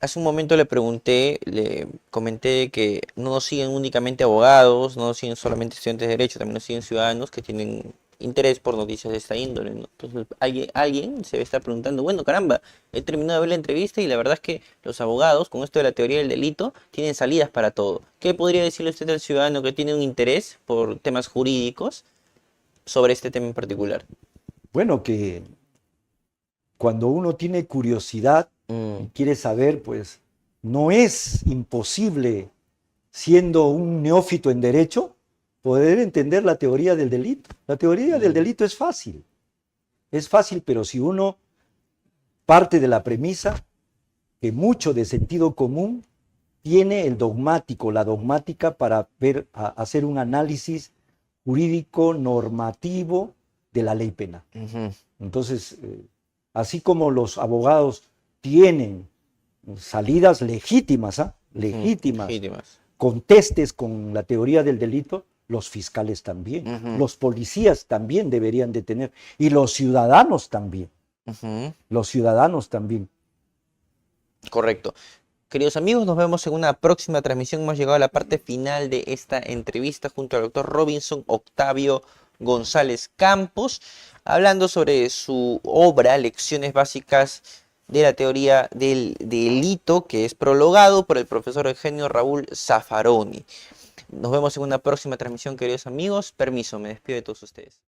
hace un momento le pregunté, le comenté que no nos siguen únicamente abogados, no nos siguen solamente estudiantes de derecho, también nos siguen ciudadanos que tienen interés por noticias de esta índole, ¿no? Entonces alguien se está preguntando, bueno, caramba, he terminado de ver la entrevista y la verdad es que los abogados, con esto de la teoría del delito, tienen salidas para todo. ¿Qué podría decirle usted al ciudadano que tiene un interés por temas jurídicos sobre este tema en particular? Bueno, que cuando uno tiene curiosidad y quiere saber, pues no es imposible, siendo un neófito en derecho, poder entender la teoría del delito. La teoría del delito es fácil, pero si uno parte de la premisa que mucho de sentido común tiene el dogmático, la dogmática para hacer un análisis jurídico normativo de la ley penal. Entonces, así como los abogados tienen salidas legítimas, legítimas, contestes con la teoría del delito, los fiscales también, los policías también deberían de tener, y los ciudadanos también. Los ciudadanos también. Correcto. Queridos amigos, nos vemos en una próxima transmisión. Hemos llegado a la parte final de esta entrevista junto al doctor Robinson Octavio González Campos, hablando sobre su obra, Lecciones Básicas de la Teoría del Delito, que es prologado por el profesor Eugenio Raúl Zaffaroni. Nos vemos en una próxima transmisión, queridos amigos. Permiso, me despido de todos ustedes.